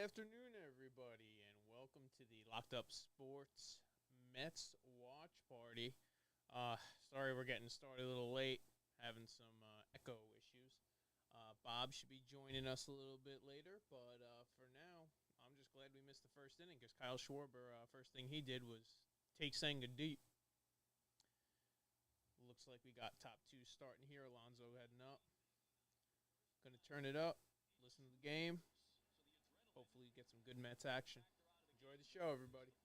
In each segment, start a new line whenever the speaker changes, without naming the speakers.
afternoon, everybody, and welcome to the Locked Up Sports Mets Watch Party. Sorry we're getting started a little late, having some echo issues. Bob should be joining us a little bit later, but for now, I'm just glad we missed the first inning because Kyle Schwarber, first thing he did was take Senga deep. Looks like we got top two starting here. Alonso heading up. Going to turn it up, listen to the game. Hopefully get some good Mets action. Enjoy the show, everybody.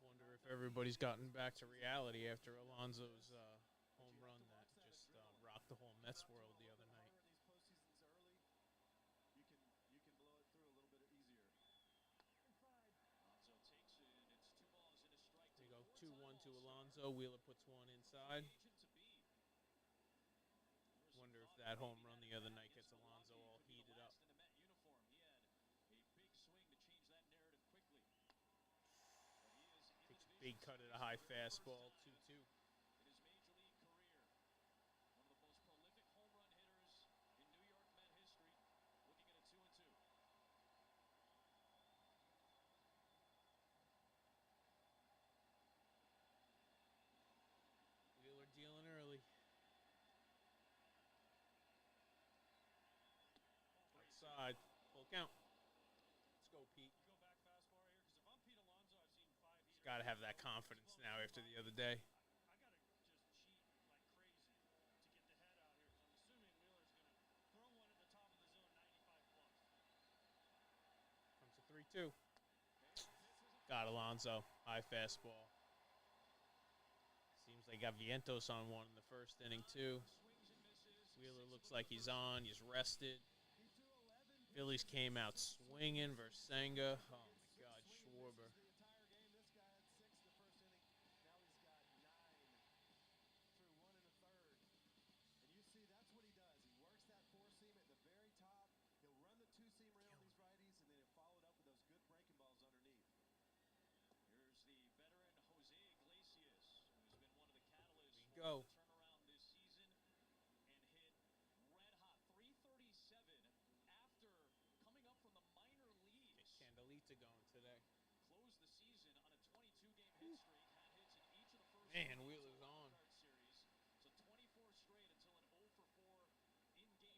Wonder if everybody's gotten back to reality after Alonso's home run that just rocked the whole Mets world the other night.
You can blow it through a little bit easier. Alonso takes it. It's 2 balls and a strike.
There you go, 2-1 to Alonso. Wheeler puts one inside. Wonder if that home run the other night gets Alonso all heated up.
He had a big swing to change that narrative quickly.
Takes a big cut at a high fastball, 2-2.
In his major league career, one of the most prolific home run hitters in New York Met history, looking at a 2-2.
Wheeler dealing early. Outside, full count. Let's go, Pete.
You go back fastball right here, because if I'm Pete Alonso, I've seen 5 heaters.
He's got to have that confidence now after the other day.
I got to just cheat like crazy to get the head out here, because I'm assuming Wheeler's going to throw one at the top of the zone, 95 plus.
Comes to 3-2. Got Alonso. High fastball. Seems like got Vientos on one in the first inning, too. Wheeler looks like he's on. He's rested. Phillies came out swinging versus Senga. Oh, my God, Schwarber.
That's what he does. He works that four-seam at the very top. He'll run the two-seam around these righties, and then he'll follow it up with those good breaking balls underneath.
Here's the veteran Jose Iglesias, who's been one of the catalysts for
the
turnaround this season and hit red-hot 337 after coming up from the minor leagues.
Get Candelita going today.
Closed the season on a 22-game hit streak, had hits in each of the first
Wheeler's on.
series. So 24 straight until an 0 for 4 in Game 3. But imagine this guy has played more than 1,000 regular season games.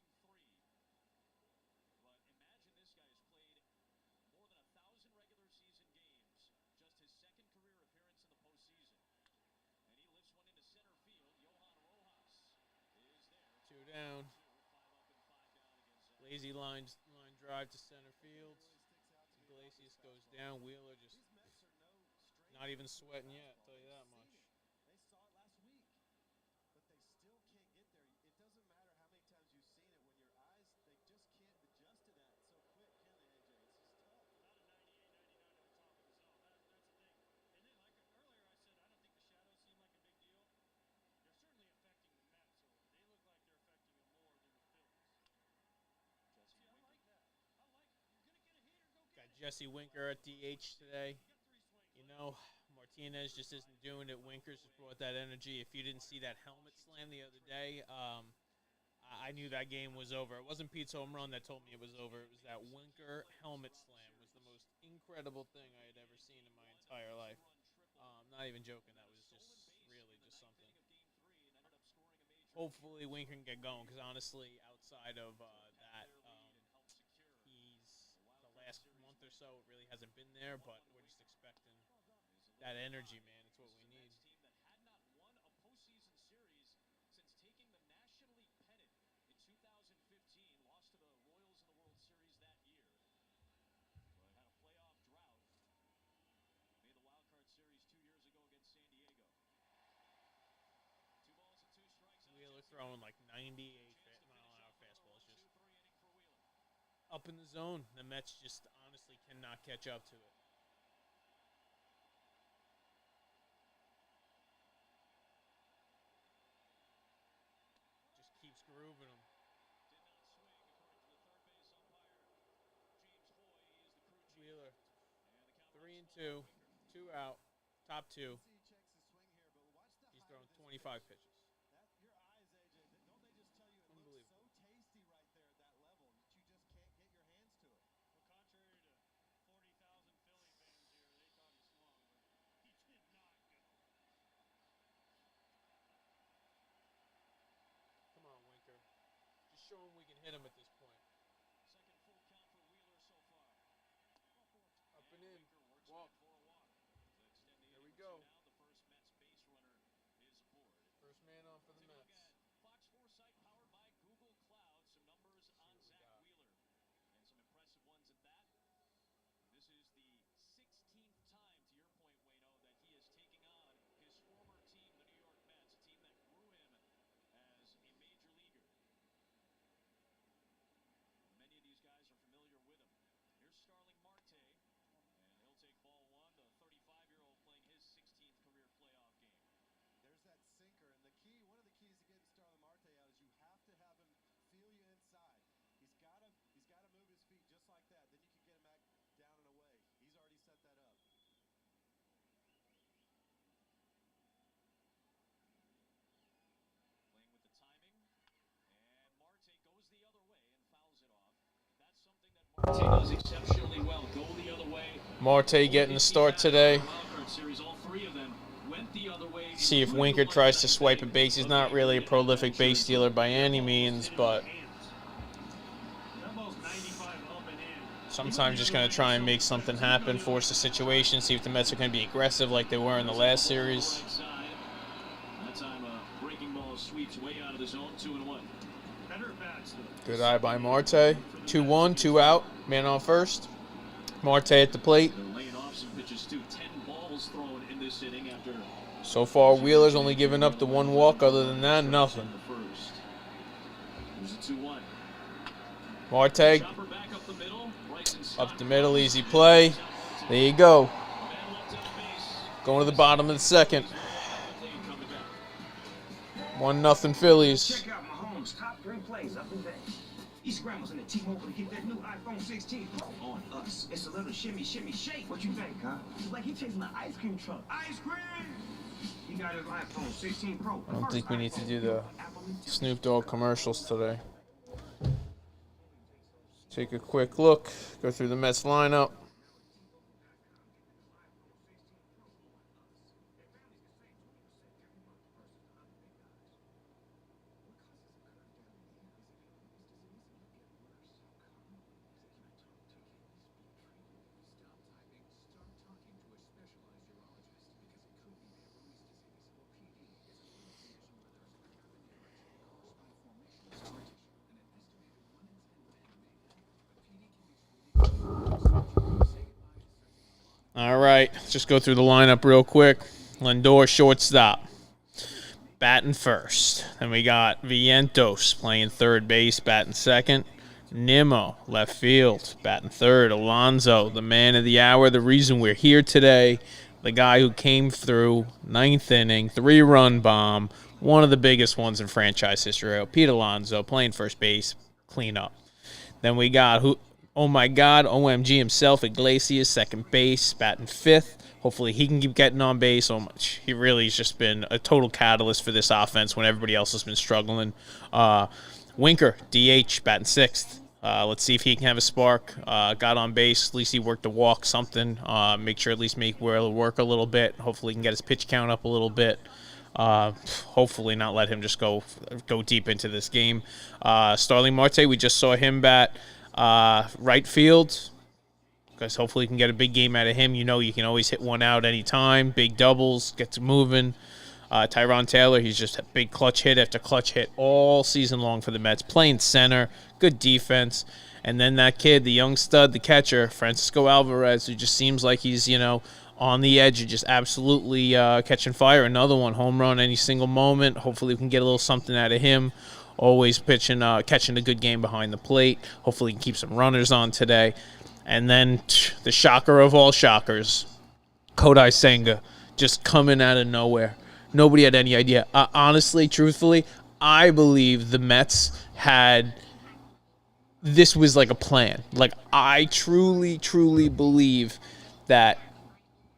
Just his second career appearance in the postseason. And he lifts one into center field. Johan Rojas is there.
2 down.
5 up and 5 down against
Lazy line drive to center field. Iglesias goes down. Wheeler just not even sweating yet, I'll tell you that much.
They saw it last week, but they still can't get there. It doesn't matter how many times you've seen it. When your eyes, they just can't adjust to that so quick, can they, AJ? It's just tough.
Not a 98, 99 at the top of the zone. That's the thing. And then, like earlier I said, I don't think the shadows seem like a big deal. They're certainly affecting the Mets, so they look like they're affecting them more than the Phillies. See, I like that. I like it. You're going to get a hitter, go get
Got
it.
Jesse Winker at DH today.
You got 3 swings.
You know, Martinez just isn't doing it. Winkers just brought that energy. If you didn't see that helmet slam the other day, I knew that game was over. It wasn't Pete's home run that told me it was over. It was that Winker helmet slam. It was the most incredible thing I had ever seen in my entire life. I'm not even joking. That was just really just something. Hopefully Winker can get going because, honestly, outside of that, he's the last month or so, it really hasn't been there, but we're just expecting that energy, man. It's what we need.
Team that had not won a postseason series since taking the National League pennant in 2015, lost to the Royals in the World Series that year. But had a playoff drought. Made the wild card series 2 years ago against San Diego. 2 balls and 2 strikes.
Wheeler throwing like 98 mile-an-hour fastballs, just up in the zone. The Mets just honestly cannot catch up to it. Just keeps grooving them.
Did not swing according to the third base umpire. James Hoy is the crew chief.
Wheeler,
And the count
3-2.
runs ball.
2 out, top 2.
See he checks his swing here, but watch the
He's
height
thrown
of his
25
pitch.
pitches.
Your eyes, AJ, don't they just tell you it looks so tasty right there at that level that you just can't get your hands to it?
Well, contrary to 40,000 Philly fans here, they thought he swung, but he did not go.
Come on, Winker. Just show him we can hit him at this point.
Second full count for Wheeler so far.
Up and in.
Winker works
Walk.
it for a walk. To extend the
There we
inning.
go.
So now the first Mets base runner is aboard.
First man on for the
Take a look
Mets.
at Fox Foresight powered by Google Cloud. Some numbers on
what we
Zach
got.
Wheeler. And some impressive ones at that. This is the 16th time, to your point, Wayno, that he is taking on his former team, the New York Mets, a team that grew him as a major leaguer. Many of these guys are familiar with him. Here's Starling Marte, and he'll take ball 1, the 35-year-old playing his 16th career playoff game.
There's that sinker, and one of the keys to getting Starling Marte out is you have to have him feel you inside. He's got to move his feet just like that. Then you can get him back down and away. He's already set that up.
Playing with the timing, and Marte goes the other way and fouls it off. That's something that Marte does exceptionally well. Go the other way.
Marte getting the start today.
Series, all 3 of them went the other way.
See if Winker tries to swipe a base. He's not really a prolific base stealer by any means, but sometimes just going to try and make something happen, force a situation, see if the Mets are going to be aggressive like they were in the last series.
That time, breaking ball sweeps way out of the zone, 2-1. Better bats, though.
Good eye by Marte. 2-1, 2 out, man on first. Marte at the plate.
They're laying off some pitches, too. 10 balls thrown in this inning after.
So far, Wheeler's only given up the 1 walk. Other than that, nothing.
There's a 2-1.
Marte
Chopper back up the middle.
up the middle, easy play. There you go. Going to the bottom of the second. 1-0 Phillies.
Check out Mahomes' top 3 plays up and down. He scrambles in the T-Mobile to get that new iPhone 16 Pro on us. It's a little shimmy, shimmy, shake. What you think, huh? It's like he chasing an ice cream truck. Ice cream! He got his iPhone 16 Pro.
I don't think we need to do the Snoop Dogg commercials today. Take a quick look. Go through the Mets lineup. All right, let's just go through the lineup real quick. Lindor, shortstop. Batting first. Then we got Vientos playing third base, batting second. Nimmo, left field, batting third. Alonso, the man of the hour, the reason we're here today. The guy who came through, 9th inning, 3-run bomb, one of the biggest ones in franchise history. Pete Alonso playing first base, clean up. Then we got oh my God, OMG himself, Iglesias, second base, batting 5th. Hopefully he can keep getting on base. He really has just been a total catalyst for this offense when everybody else has been struggling. Winker, DH, batting 6th. Let's see if he can have a spark. Got on base. At least he worked a walk, something. Make sure at least make Wheeler work a little bit. Hopefully he can get his pitch count up a little bit. Hopefully not let him just go deep into this game. Starling Marte, we just saw him bat right field. Because hopefully you can get a big game out of him. You know you can always hit one out anytime. Big doubles, gets moving. Tyron Taylor, he's just a big clutch hit after clutch hit all season long for the Mets. Playing center, good defense. And then that kid, the young stud, the catcher, Francisco Alvarez, who just seems like he's, on the edge and just absolutely catching fire. Another one, home run any single moment. Hopefully we can get a little something out of him. Always pitching, catching a good game behind the plate. Hopefully he can keep some runners on today. And then the shocker of all shockers, Kodai Senga, just coming out of nowhere. Nobody had any idea. Honestly, truthfully, I believe the Mets had this was like a plan. Like, I truly, truly believe that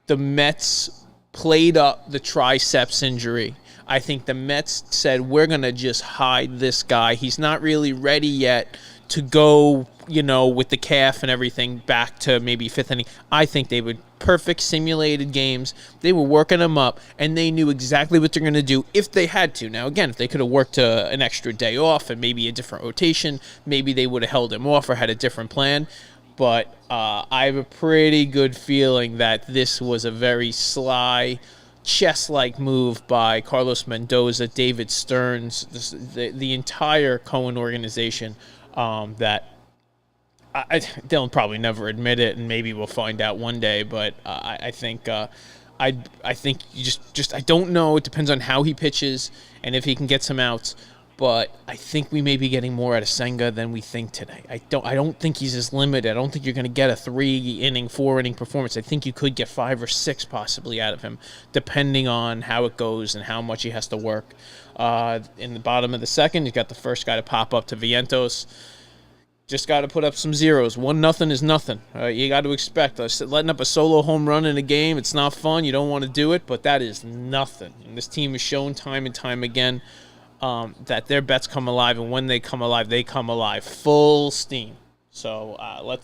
the Mets played up the triceps injury. I think the Mets said, we're going to just hide this guy. He's not really ready yet to go, with the calf and everything back to maybe fifth inning. I think they would perfect simulated games. They were working him up, and they knew exactly what they're going to do if they had to. Now, again, if they could have worked an extra day off and maybe a different rotation, maybe they would have held him off or had a different plan. But I have a pretty good feeling that this was a very sly, chess-like move by Carlos Mendoza, David Stearns, the entire Cohen organization. That they'll probably never admit it, and maybe we'll find out one day. But I think I think you just I don't know. It depends on how he pitches and if he can get some outs. But I think we may be getting more out of Senga than we think today. I don't think he's as limited. I don't think you're going to get a 3-inning, 4-inning performance. I think you could get 5 or 6 possibly out of him, depending on how it goes and how much he has to work. In the bottom of the second, you got the first guy to pop up to Vientos. Just got to put up some zeros. 1-0 is nothing. You got to expect letting up a solo home run in a game. It's not fun. You don't want to do it, but that is nothing. And this team has shown time and time again that their bets come alive, and when they come alive full steam. So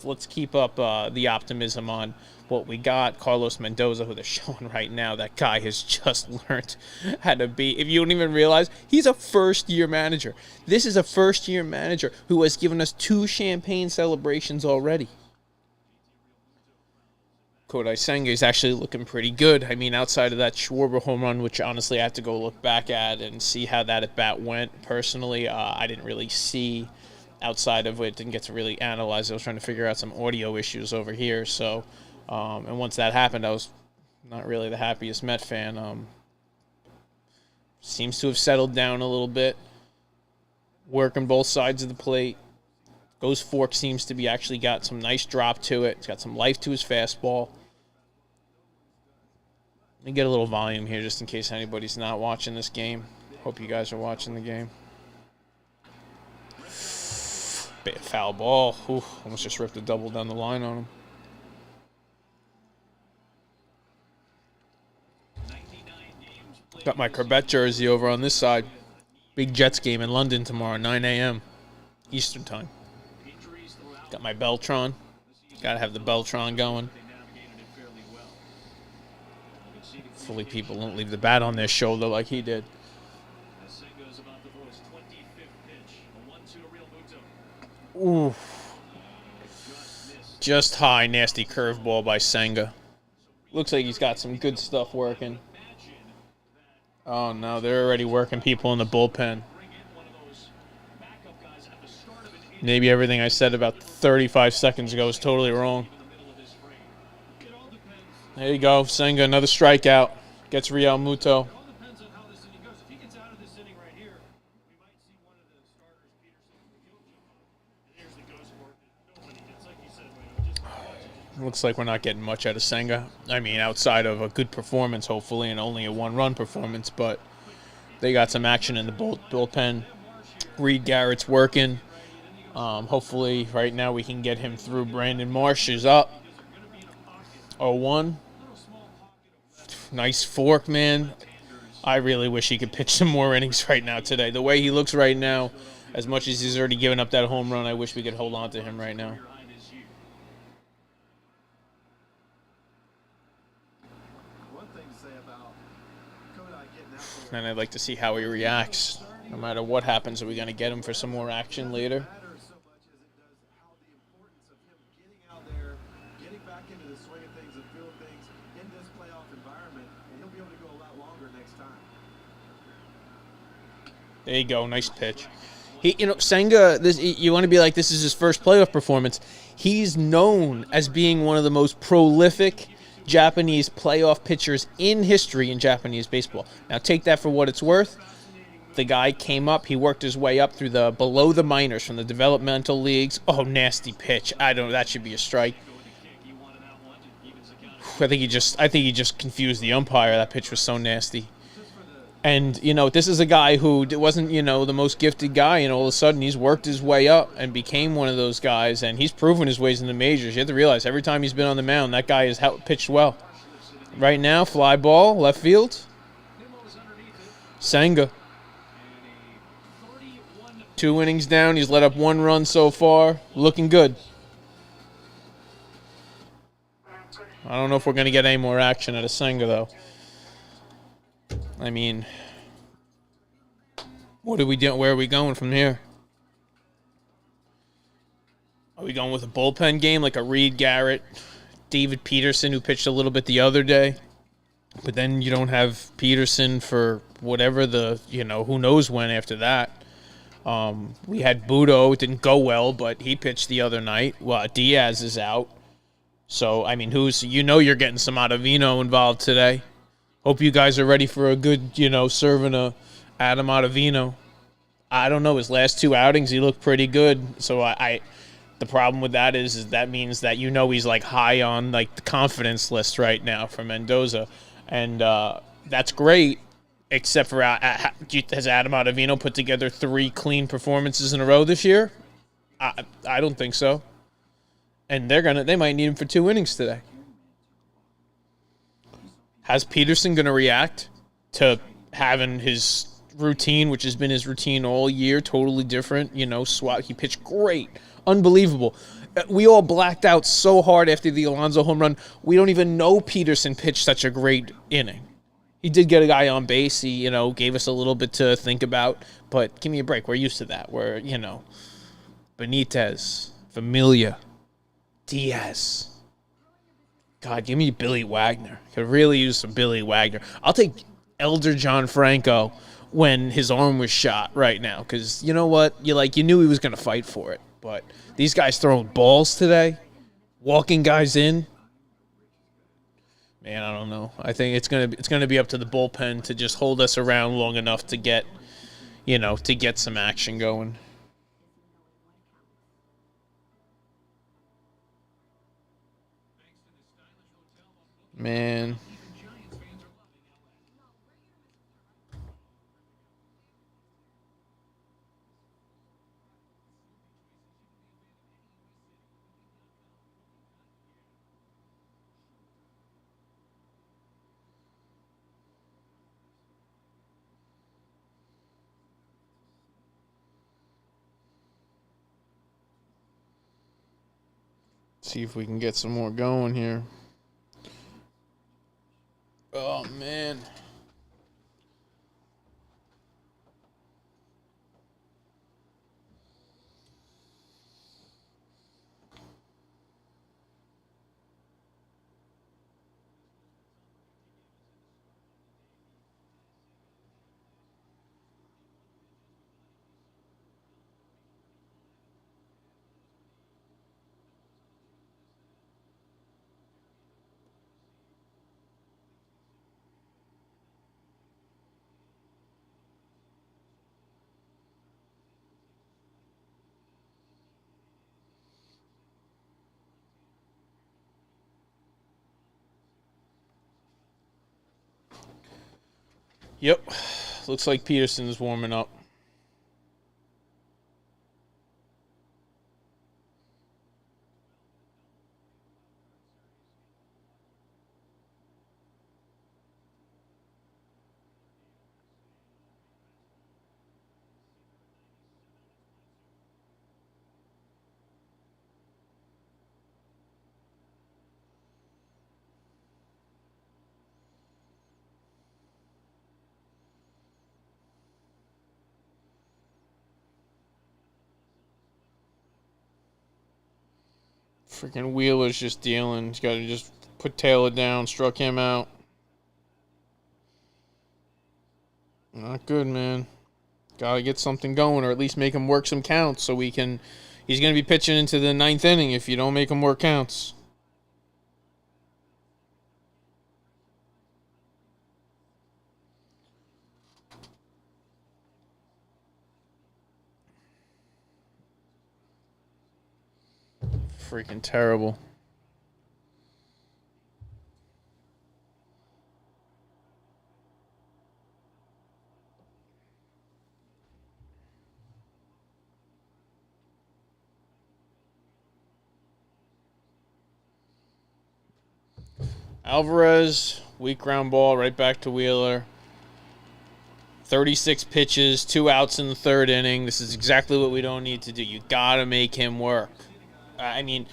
let's keep up the optimism on what we got. Carlos Mendoza, who they're showing right now, that guy has just learned how to be. If you don't even realize, he's a first-year manager. This is a first-year manager who has given us 2 champagne celebrations already. Kodai Senga is actually looking pretty good. I mean, outside of that Schwarber home run, which honestly I have to go look back at and see how that at-bat went. Personally, I didn't really see outside of it. Didn't get to really analyze it. I was trying to figure out some audio issues over here. So, and once that happened, I was not really the happiest Met fan. Seems to have settled down a little bit. Working both sides of the plate. Goes fork seems to be actually got some nice drop to it. It's got some life to his fastball. Let me get a little volume here just in case anybody's not watching this game. Hope you guys are watching the game. Foul ball. Ooh, almost just ripped a double down the line on him. Got my Corbett jersey over on this side. Big Jets game in London tomorrow, 9 a.m. Eastern time. Got my Beltron. Got to have the Beltron going. Hopefully people don't leave the bat on their shoulder like he did. Ooh. Just high, nasty curveball by Senga. Looks like he's got some good stuff working. Oh, no, they're already working people in the bullpen. Maybe everything I said about 35 seconds ago is totally wrong. There you go, Senga, another strikeout. Gets Real Muto. Looks like we're not getting much out of Senga. I mean, outside of a good performance, hopefully, and only a 1-run performance, but they got some action in the bullpen. Reed Garrett's working. Hopefully, right now, we can get him through. Brandon Marsh is up. 0-1. Nice fork, man. I really wish he could pitch some more innings right now today. The way he looks right now, as much as he's already given up that home run, I wish we could hold on to him right now. And I'd like to see how he reacts. No matter what happens, are we going to get him for some more action later? There you go, nice pitch. Senga, you want to be like, this is his first playoff performance. He's known as being one of the most prolific Japanese playoff pitchers in history in Japanese baseball. Now take that for what it's worth. The guy came up, he worked his way up through the below the minors from the developmental leagues. Oh, nasty pitch. That should be a strike. I think he just confused the umpire. That pitch was so nasty. And, this is a guy who wasn't, the most gifted guy, and all of a sudden he's worked his way up and became one of those guys, and he's proven his ways in the majors. You have to realize every time he's been on the mound, that guy has pitched well. right now. Fly ball, left field.
Nimmo's underneath it.
Senga.
And a 31
2 innings down. He's let up 1 run so far. Looking good. I don't know if we're going to get any more action out of Senga, though. I mean, what are we doing? Where are we going from here? Are we going with a bullpen game like a Reed Garrett, David Peterson, who pitched a little bit the other day? But then you don't have Peterson for whatever who knows when after that. We had Budo. It didn't go well, but he pitched the other night. Well, Diaz is out. So, I mean, you're getting some Ottavino involved today. Hope you guys are ready for a good, serving a Adam Ottavino. I don't know. His last 2 outings, he looked pretty good. So, the problem with that is that means that he's like high on like the confidence list right now for Mendoza, and that's great. Except for has Adam Ottavino put together 3 clean performances in a row this year? I don't think so. And they might need him for 2 innings today. How's Peterson gonna react to having his routine, which has been his routine all year, totally different? Swat. He pitched great. Unbelievable. We all blacked out so hard after the Alonso home run. We don't even know Peterson pitched such a great inning. He did get a guy on base. He, gave us a little bit to think about. But give me a break. We're used to that. We're, Benitez, Familia, Diaz. God, give me Billy Wagner. Could really use some Billy Wagner. I'll take Elder John Franco when his arm was shot right now. Because you know what? You knew he was going to fight for it. But these guys throwing balls today, walking guys in. Man, I don't know. I think it's gonna be up to the bullpen to just hold us around long enough to get, to get some action going. Man. See if we can get some more going here. Oh, man. Yep. Looks like Peterson's warming up. Freaking Wheeler's just dealing. He's got to just put Taylor down, struck him out. Not good, man. Got to get something going, or at least make him work some counts so we can. He's going to be pitching into the 9th inning if you don't make him work counts. Freaking terrible. Alvarez Weak ground ball right back to Wheeler. 36 pitches, 2 outs in the third inning. This is exactly what we don't need to do. You got to make him work. I mean,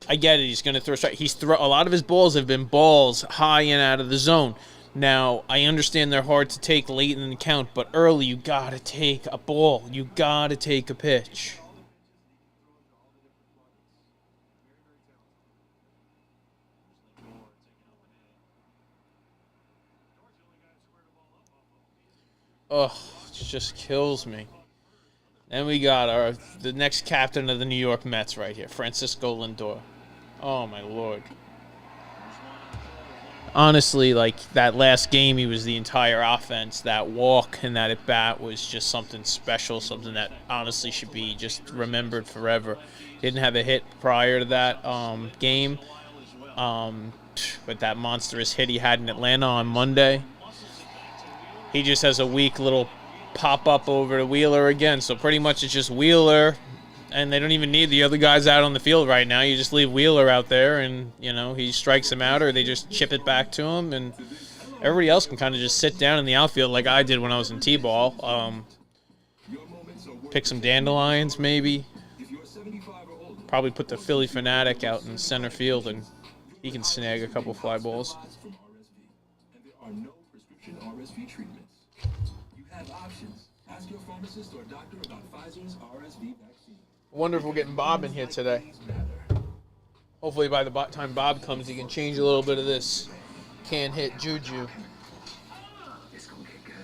I get it. He's going to throw a strike. A lot of his balls have been balls high and out of the zone. Now, I understand they're hard to take late in the count, but early you got to take a ball. You got to take a pitch. Ugh, it just kills me. Then we got the next captain of the New York Mets right here, Francisco Lindor. Oh, my Lord. Honestly, like, that last game, he was the entire offense. That walk and that at-bat was just something special, something that honestly should be just remembered forever. Didn't have a hit prior to that game, but that monstrous hit he had in Atlanta on Monday. He just has a weak little pop-up over to Wheeler again. So pretty much it's just Wheeler, and they don't even need the other guys out on the field right now. You just leave Wheeler out there, and, he strikes him out, or they just chip it back to him, and everybody else can kind of just sit down in the outfield like I did when I was in T-ball. Pick some dandelions, maybe. Probably put the Philly fanatic out in center field, and he can snag a couple fly balls. RSV treatments. You have options. Ask your pharmacist or doctor about Pfizer's RSV vaccine. I wonder if we're getting Bob in here today. Hopefully by the time Bob comes, he can change a little bit of this can't hit juju. It's gonna get good.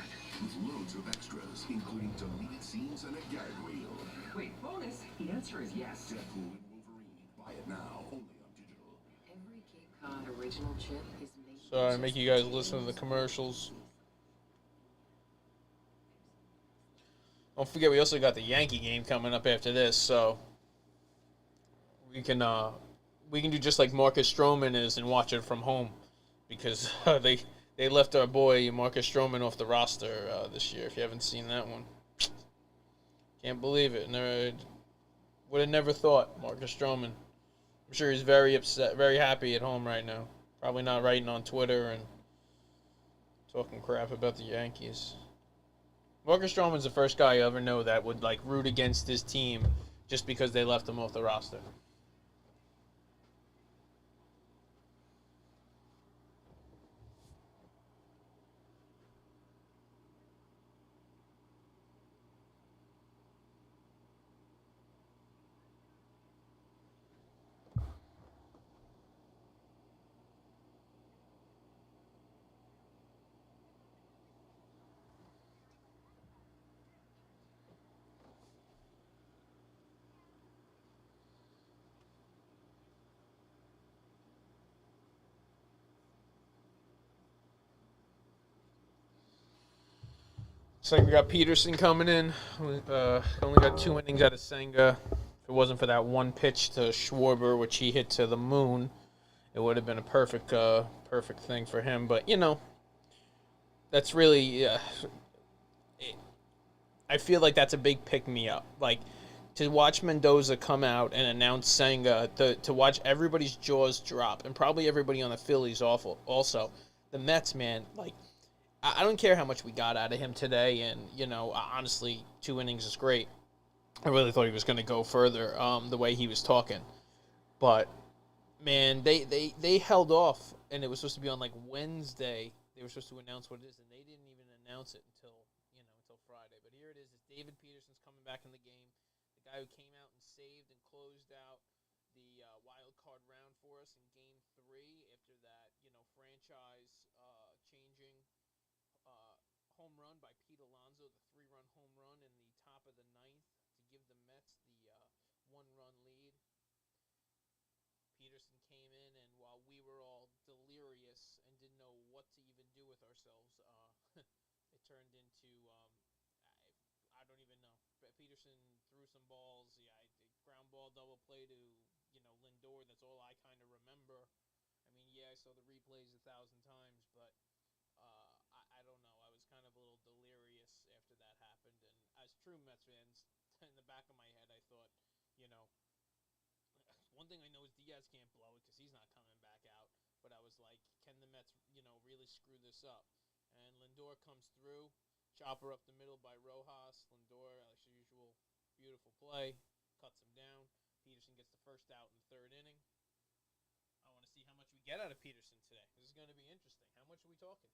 With loads of extras, including deleted scenes and a gag reel. Wait, bonus? The answer is yes. Deadpool and Wolverine. Buy it now, only on digital. Every Cape Cod original chip is made. Sorry, I make you guys listen to the commercials. Don't forget, we also got the Yankee game coming up after this, so we can do just like Marcus Stroman is and watch it from home, because they left our boy Marcus Stroman off the roster this year. If you haven't seen that one, can't believe it. Would have never thought. Marcus Stroman. I'm sure he's very upset, very happy at home right now. Probably not writing on Twitter and talking crap about the Yankees. Marcus Stroman's the first guy I ever know that would root against his team just because they left him off the roster. Looks like we got Peterson coming in. Only got 2 innings out of Senga. If it wasn't for that one pitch to Schwarber, which he hit to the moon, it would have been a perfect thing for him. But, that's really I feel like that's a big pick-me-up. To watch Mendoza come out and announce Senga, to watch everybody's jaws drop, and probably everybody on the Phillies also. The Mets, man, I don't care how much we got out of him today, and, honestly, 2 innings is great. I really thought he was going to go further the way he was talking. But, man, they held off, and it was supposed to be on, Wednesday. They were supposed to announce what it is, and they didn't even announce it until Friday. But here it is. It's David Peterson's coming back in the game. The guy who came out and saved and closed out the wild card round for us in Game 3 after that, franchise changing home run by Pete Alonso, the 3-run home run in the top of the 9th to give the Mets the 1-run lead. Peterson came in, and while we were all delirious and didn't know what to even do with ourselves, it turned into, I don't even know. Peterson threw some balls. Ground ball double play to, Lindor. That's all I kind of remember. I mean, I saw the replays 1,000 times, but I don't know. I was kind of a little delirious after that happened. And as true Mets fans, in the back of my head, I thought, one thing I know is Diaz can't blow it because he's not coming back out. but I was like, can the Mets, really screw this up? And Lindor comes through, chopper up the middle by Rojas. Lindor, as usual, beautiful play, cuts him down. Peterson gets the first out in the third inning. I want to see how much we get out of Peterson today. This is going to be interesting. How much are we talking?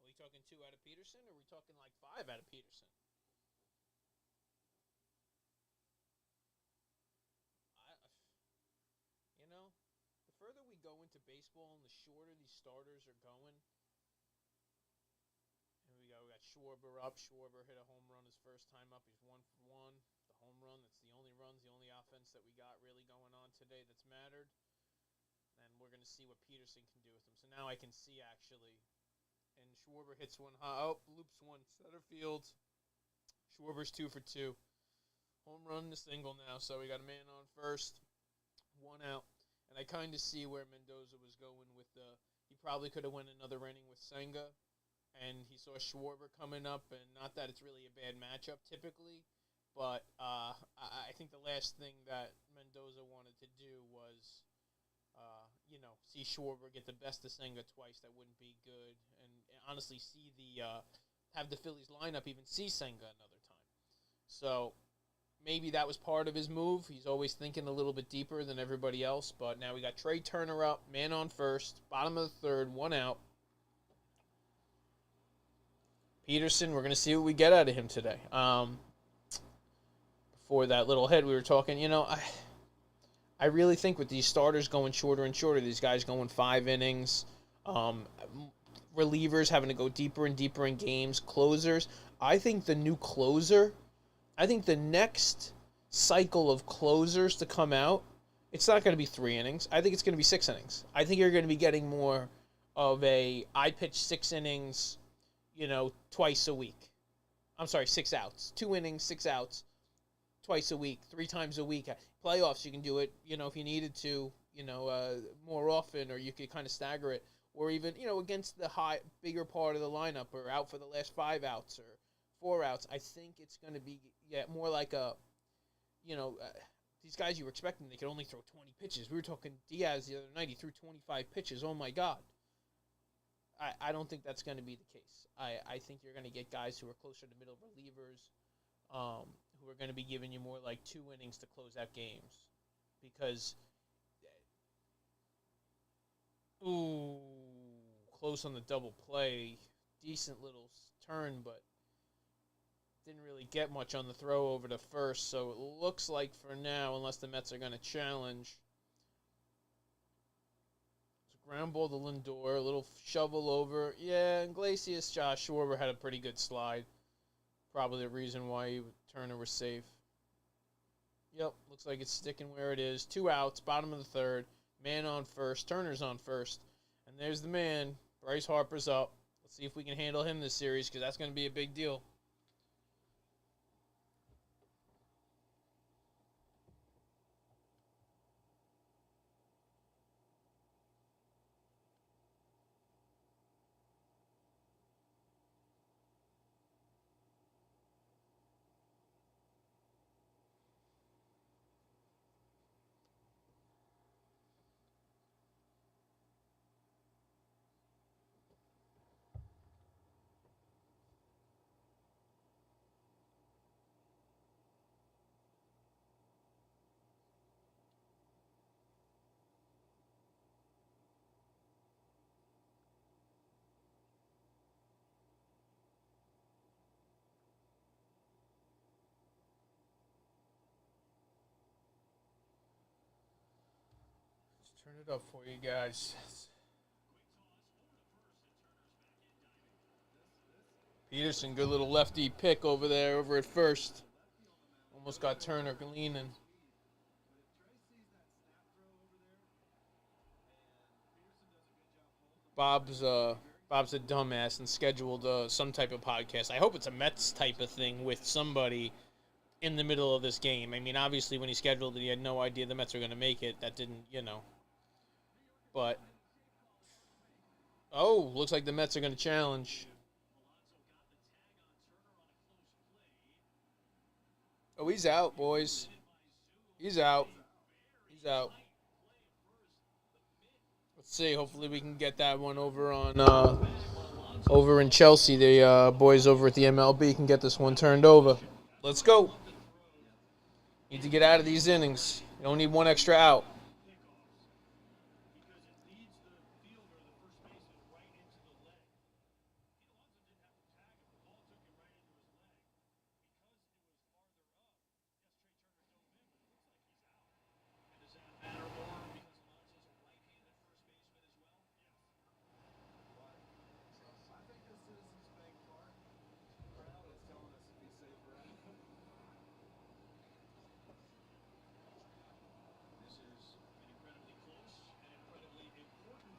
Are we talking 2 out of Peterson, or are we talking like 5 out of Peterson? The further we go into baseball and the shorter these starters are going. And we got Schwarber up. Schwarber hit a home run his first time up. He's 1 for 1. The home run, that's the only runs, the only offense that we got really going on today that's mattered. And we're going to see what Peterson can do with him. So now I can see, actually. And Schwarber hits one high. Oh, loops one center field. Schwarber's 2 for 2. Home run to single now. So we got a man on first. 1 out. And I kind of see where Mendoza was going with he probably could have went another inning with Senga. And he saw Schwarber coming up. And not that it's really a bad matchup typically. But I think the last thing that Mendoza wanted to do was, see Schwarber get the best of Senga twice. That wouldn't be good. And honestly, have the Phillies lineup even see Senga another time. So maybe that was part of his move. He's always thinking a little bit deeper than everybody else. But now we got Trey Turner up, man on first, bottom of the third, 1 out. Peterson, we're going to see what we get out of him today. Before that little hit, we were talking, I really think with these starters going shorter and shorter, these guys going 5 innings, relievers having to go deeper and deeper in games, closers, I think the next cycle of closers to come out, it's not going to be 3 innings. I think it's going to be 6 innings. I think you're going to be getting more of I pitch 6 innings, twice a week. I'm sorry, 6 outs. 2 innings, 6 outs, twice a week, 3 times a week. Playoffs, you can do it, if you needed to, more often, or you could kind of stagger it. Or even, against the bigger part of the lineup, or out for the last 5 outs, or 4 outs. I think it's going to be more like these guys you were expecting, they could only throw 20 pitches. We were talking Diaz the other night. He threw 25 pitches. Oh, my God. I don't think that's going to be the case. I think you're going to get guys who are closer to middle relievers, who are going to be giving you more like 2 innings to close out games. Because, close on the double play. Decent little turn, but didn't really get much on the throw over to first. So it looks like for now, unless the Mets are going to challenge, it's a ground ball to Lindor, a little shovel over. Yeah, Iglesias, Josh Schwarber had a pretty good slide. Probably the reason why Turner was safe. Yep, looks like it's sticking where it is. 2 outs, bottom of the third. Man on first. Turner's on first. And there's the man. Bryce Harper's up. Let's see if we can handle him this series, because that's going to be a big deal. Turn it up for you guys. Peterson, good little lefty pick over there, over at first. Almost got Turner leaning. Bob's a dumbass and scheduled some type of podcast. I hope it's a Mets type of thing with somebody in the middle of this game. I mean, obviously, when he scheduled it, he had no idea the Mets were going to make it. That didn't, But, looks like the Mets are going to challenge. Oh, he's out, boys. He's out. Let's see. Hopefully, we can get that one over on over in Chelsea. The boys over at the MLB can get this one turned over. Let's go. Need to get out of these innings. You don't need one extra out.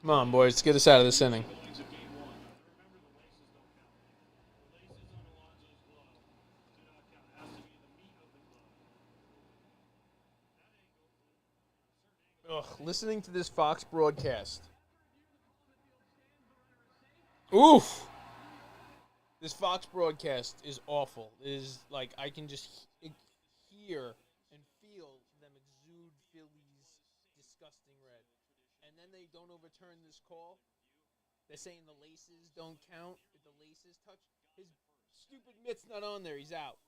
Come on, boys. Get us out of this inning. Ugh, listening to this Fox broadcast. Oof. This Fox broadcast is awful. It is like I can just hear and feel them exude Phillies disgusting red. And then they don't overturn this call. They're saying the laces don't count. If the laces touch, his stupid mitt's not on there. He's out.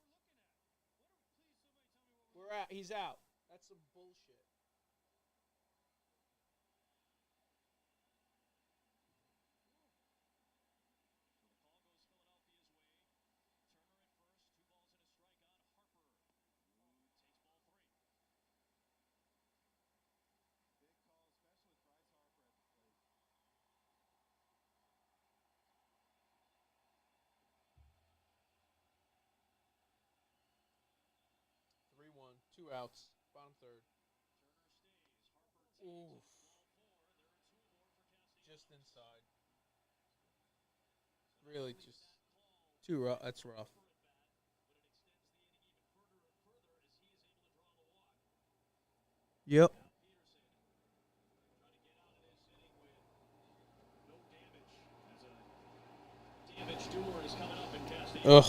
We're out. He's out. That's some bullshit. Two outs. Bottom third. Oof. Just inside. Really, just too rough. That's rough. Yep. Ugh.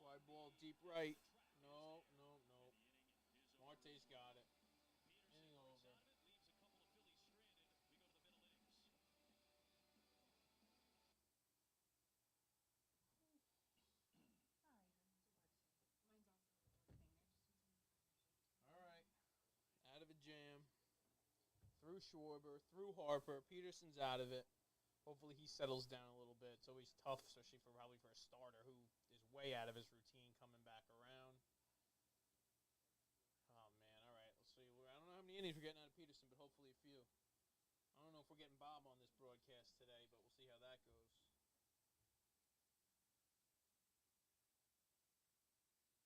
Fly ball deep right. No, no, no. Marte's got it. Inning over. All right. Out of a jam. Through Schwarber, through Harper. Peterson's out of it. Hopefully he settles down a little bit. It's always tough, especially for probably for a starter who is way out of his routine coming back around. Oh man, all right. Let's see. I don't know how many innings we're getting out of Peterson, but hopefully a few. I don't know if we're getting Bob on this broadcast today, but we'll see how that goes. I'm gonna have to pop this on someone else. Let me see.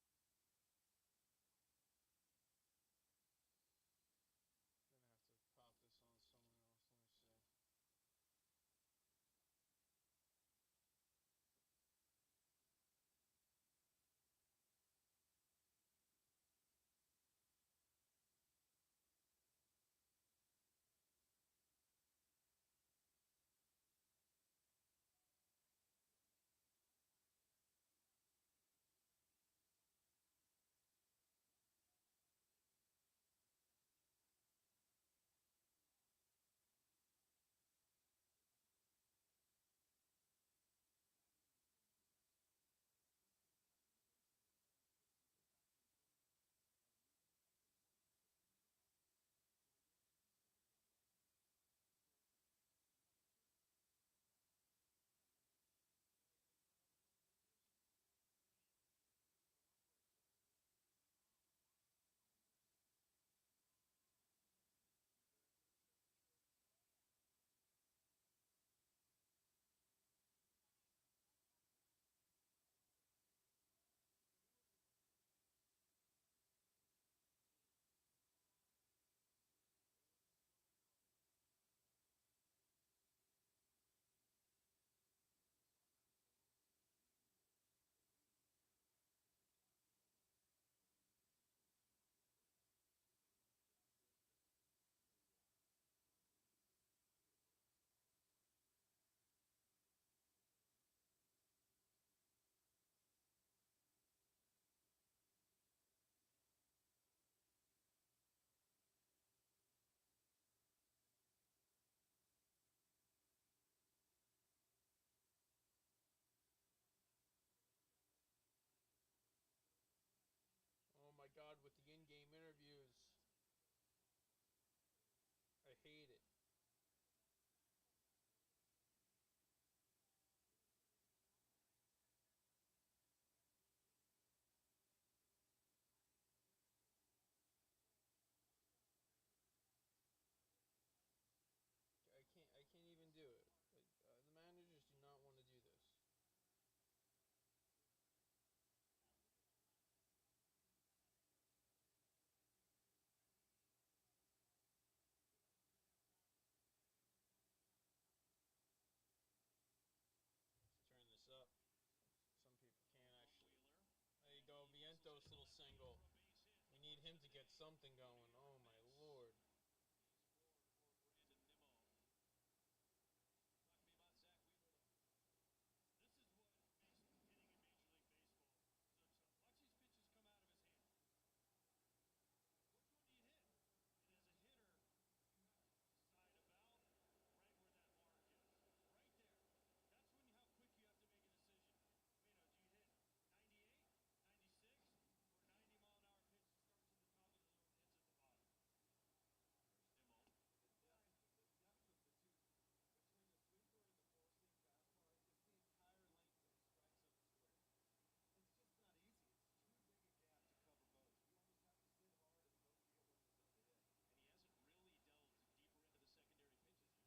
him to get something going. Oh, my Lord.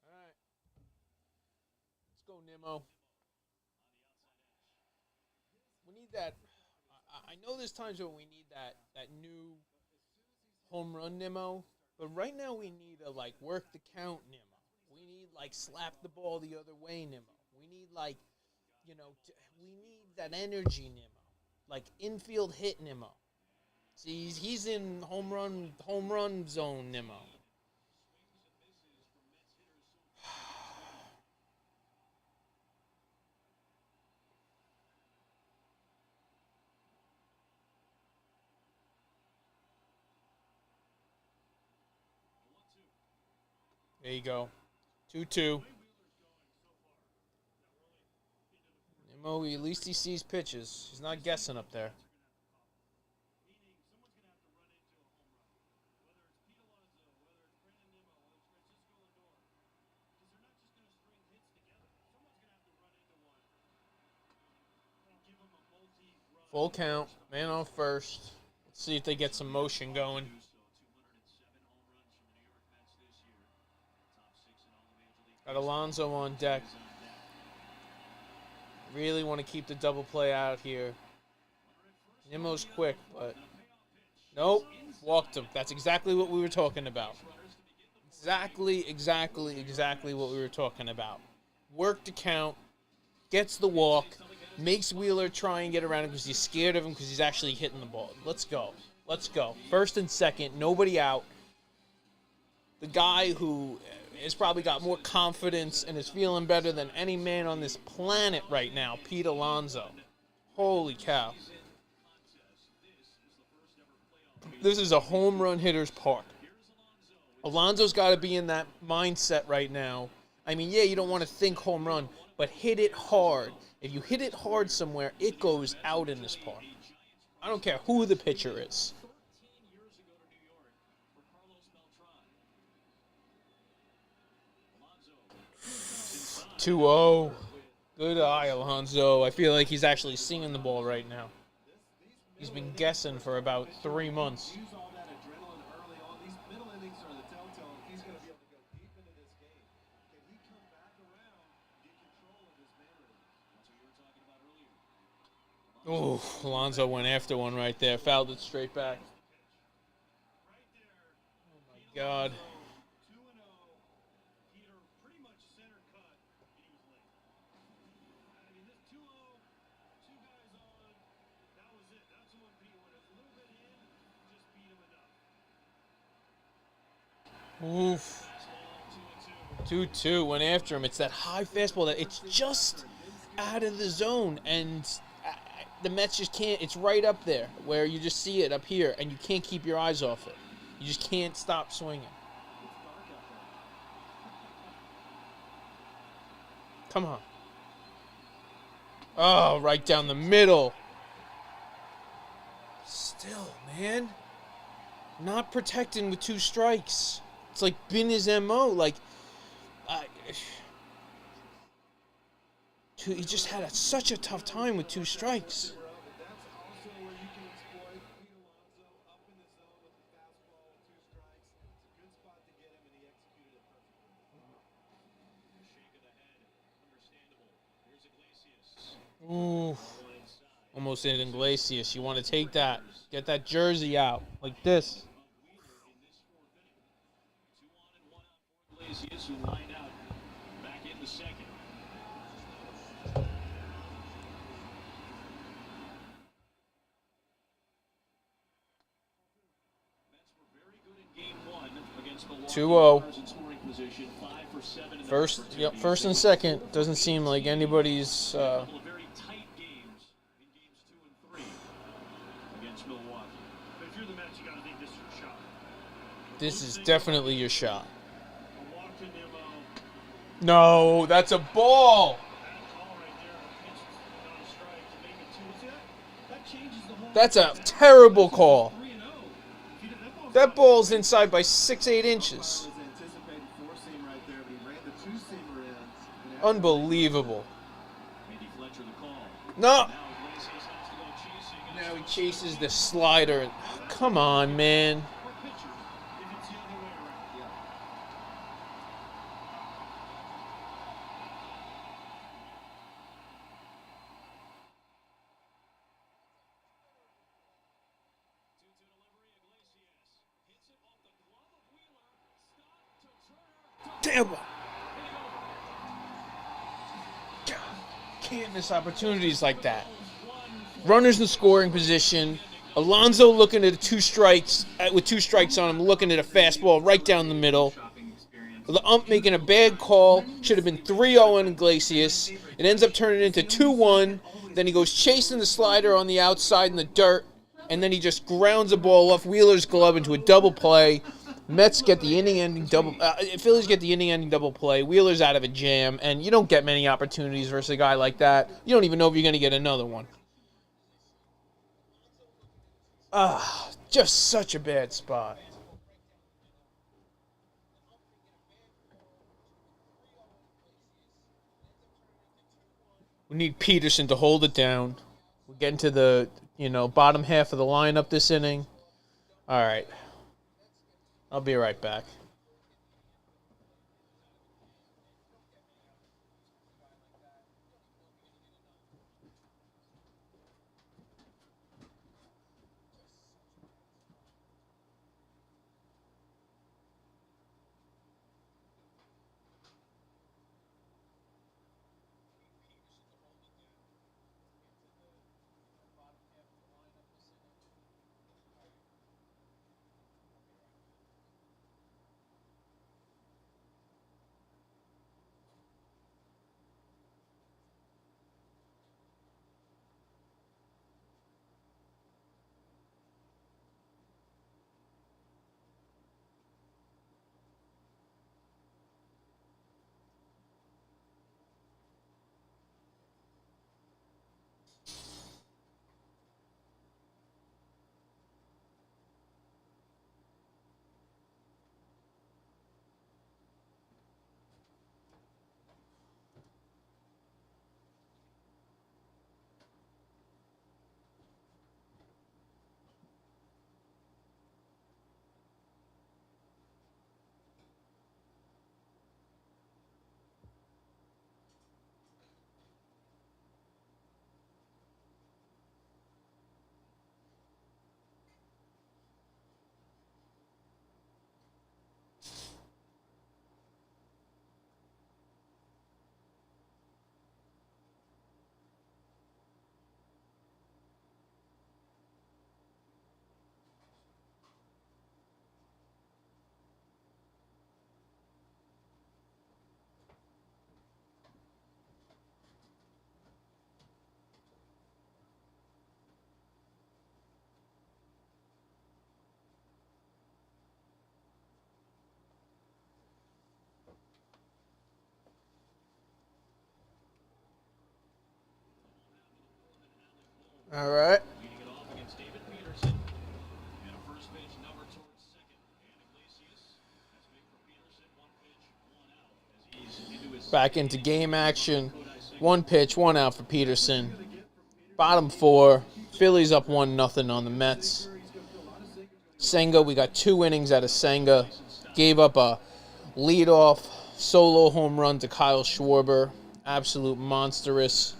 All right. Let's go, Nimmo. We need that. I know there's times when we need that new home run Nimmo, but right now we need a like work the count Nimmo. We need like slap the ball the other way Nimmo. We need like we need that energy Nimmo, like infield hit Nimmo. See, he's in home run zone Nimmo. There you go. 2-2. Nimmo, at least he sees pitches. He's not guessing up there. Full count. Man on first. Let's see if they get some motion going. Got Alonso on deck. Really want to keep the double play out here. Nimmo's quick, but nope. Walked him. That's exactly what we were talking about. Exactly what we were talking about. Work the count. Gets the walk. Makes Wheeler try and get around him because he's scared of him because he's actually hitting the ball. Let's go. First and second. Nobody out. The guy who has probably got more confidence and is feeling better than any man on this planet right now, Pete Alonso. Holy cow. This is a home run hitter's park. Alonso's got to be in that mindset right now. I mean, yeah, you don't want to think home run, but hit it hard. If you hit it hard somewhere, it goes out in this park. I don't care who the pitcher is. 2-0. Good eye, Alonso. I feel like he's actually singing the ball right now. He's been guessing for about 3 months.
Use all that adrenaline early on. These middle innings are the telltale if he's going to be able to go deep into this game. Can he come back around, get control of this mannerisms? That's what you were talking about earlier.
Oh, Alonso went after one right there. Fouled it straight back. Oh, my God. Oof. 2-2 went after him. It's that high fastball that it's just out of the zone, and the Mets just can't. It's right up there where you just see it up here, and you can't keep your eyes off it. You just can't stop swinging. Come on. Oh, right down the middle. Still, man. Not protecting with 2 strikes. It's like been his MO. Like, he just had such a tough time with 2 strikes. Ooh. Almost hit Iglesias. You want to take that. Get that jersey out. Like this.
Iglesias, who lined out back in the second.
2-0. First and second. Doesn't seem like anybody's.
A couple of very tight games in games 2 and 3 against Milwaukee.
But if you're the Mets, you got to think this is your shot.
This is definitely your shot.
A walk to Nimmo.
No, that's a ball.
That call right there, a pitch not a strike to make it 2. See that changes the whole.
That's a terrible call.
3-0.
That ball's inside by 6-8 inches.
Was anticipating four-seam right there, but he ran the two-seamer in.
Unbelievable.
Andy Fletcher the call.
No.
Now Iglesias has to go chasing.
Now he chases the slider. And, come on, man.
For pitchers, if it's the other way around.
Yeah.
Damn. Can't miss opportunities like that. Runners in scoring position. Alonso looking at with 2 strikes on him, looking at a fastball right down the middle. The ump making a bad call. Should have been 3-0 on Iglesias. It ends up turning into 2-1. Then he goes chasing the slider on the outside in the dirt. And then he just grounds the ball off Wheeler's glove into a double play. Mets get the inning-ending double. Phillies get the inning-ending double play. Wheeler's out of a jam, and you don't get many opportunities versus a guy like that. You don't even know if you're going to get another one. Just such a bad spot. We need Peterson to hold it down. We're getting to the bottom half of the lineup this inning. All right. I'll be right back. All right.
Leading it off against David Peterson. And a first pitch number towards second. And Iglesias has to make for Peterson 1 pitch, 1 out. As he's into his
Back into game action. 1 pitch, 1 out for Peterson. Bottom 4. Phillies up 1-0 on the Mets. Senga, we got 2 innings out of Senga. Gave up a leadoff solo home run to Kyle Schwarber. Absolute monstrous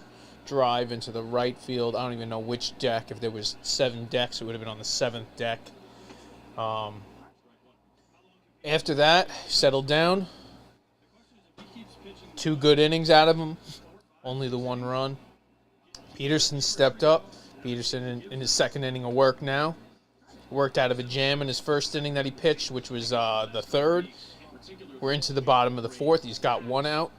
drive into the right field. I don't even know which deck. If there was 7 decks, it would have been on the 7th deck. After that, settled down. 2 good innings out of him. Only the 1 run. Peterson stepped up. Peterson in his 2nd inning of work now. worked out of a jam in his first inning that he pitched, which was the third. We're into the bottom of the fourth. He's got one out.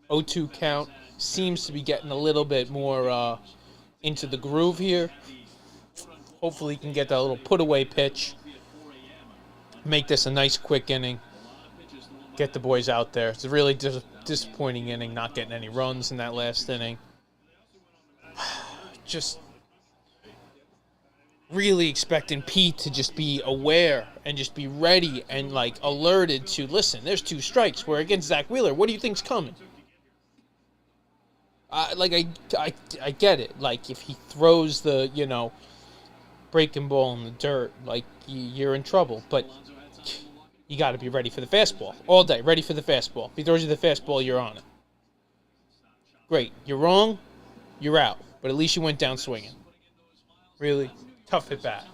0-2 count. Seems to be getting a little bit more into the groove here. Hopefully he can get that little put-away pitch. Make this a nice quick inning. Get the boys out there. It's a really disappointing inning, not getting any runs in that last inning. Just really expecting Pete to just be aware and just be ready and, like, alerted to, listen, there's 2 strikes. We're against Zach Wheeler. What do you think's coming? I get it. Like, if he throws the, breaking ball in the dirt, like, you're in trouble. But you got to be ready for the fastball. All day, ready for the fastball. If he throws you the fastball, you're on it. Great. You're wrong, you're out. But at least you went down swinging. Really tough at bat.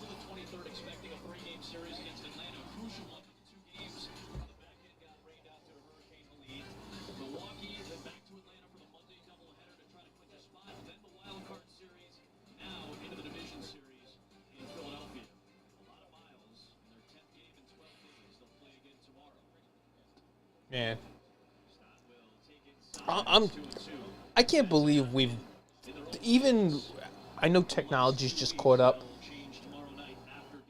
Man, I can't believe I know technology's just caught up.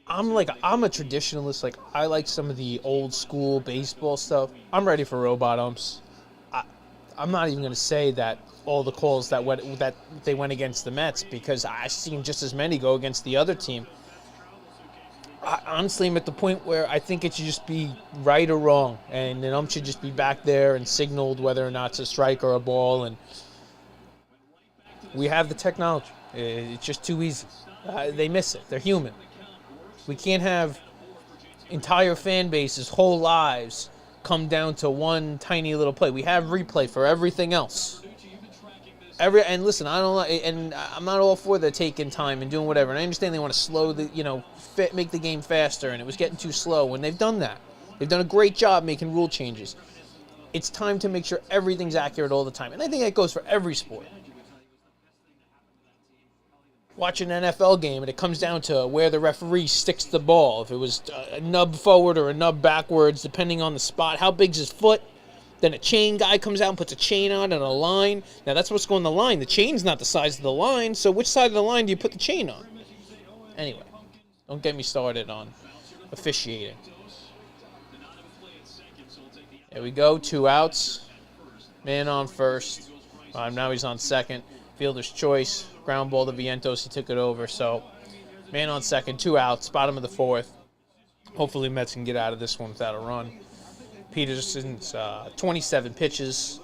I'm a traditionalist. Like, I like some of the old school baseball stuff. I'm ready for robot umps. I'm not even going to say that all the calls that they went against the Mets, because I've seen just as many go against the other team. Honestly, I'm at the point where I think it should just be right or wrong, and an ump should just be back there and signaled whether or not it's a strike or a ball, and we have the technology. It's just too easy. They miss it. They're human. We can't have entire fan bases, whole lives, come down to one tiny little play. We have replay for everything else. And listen, I'm not all for the taking time and doing whatever. And I understand they want to slow make the game faster, and it was getting too slow. And they've done that. They've done a great job making rule changes. It's time to make sure everything's accurate all the time. And I think that goes for every sport. Watch an NFL game, and it comes down to where the referee sticks the ball. If it was a nub forward or a nub backwards, depending on the spot. How big's his foot? Then a chain guy comes out and puts a chain on and a line. Now, that's what's going on the line. The chain's not the size of the line, so which side of the line do you put the chain on? Anyway, don't get me started on officiating. There we go, 2 outs. Man on first. Now he's on second. Fielder's choice. Ground ball to Vientos. He took it over. So, man on second, 2 outs. Bottom of the fourth. Hopefully Mets can get out of this one without a run. Peterson's 27 pitches.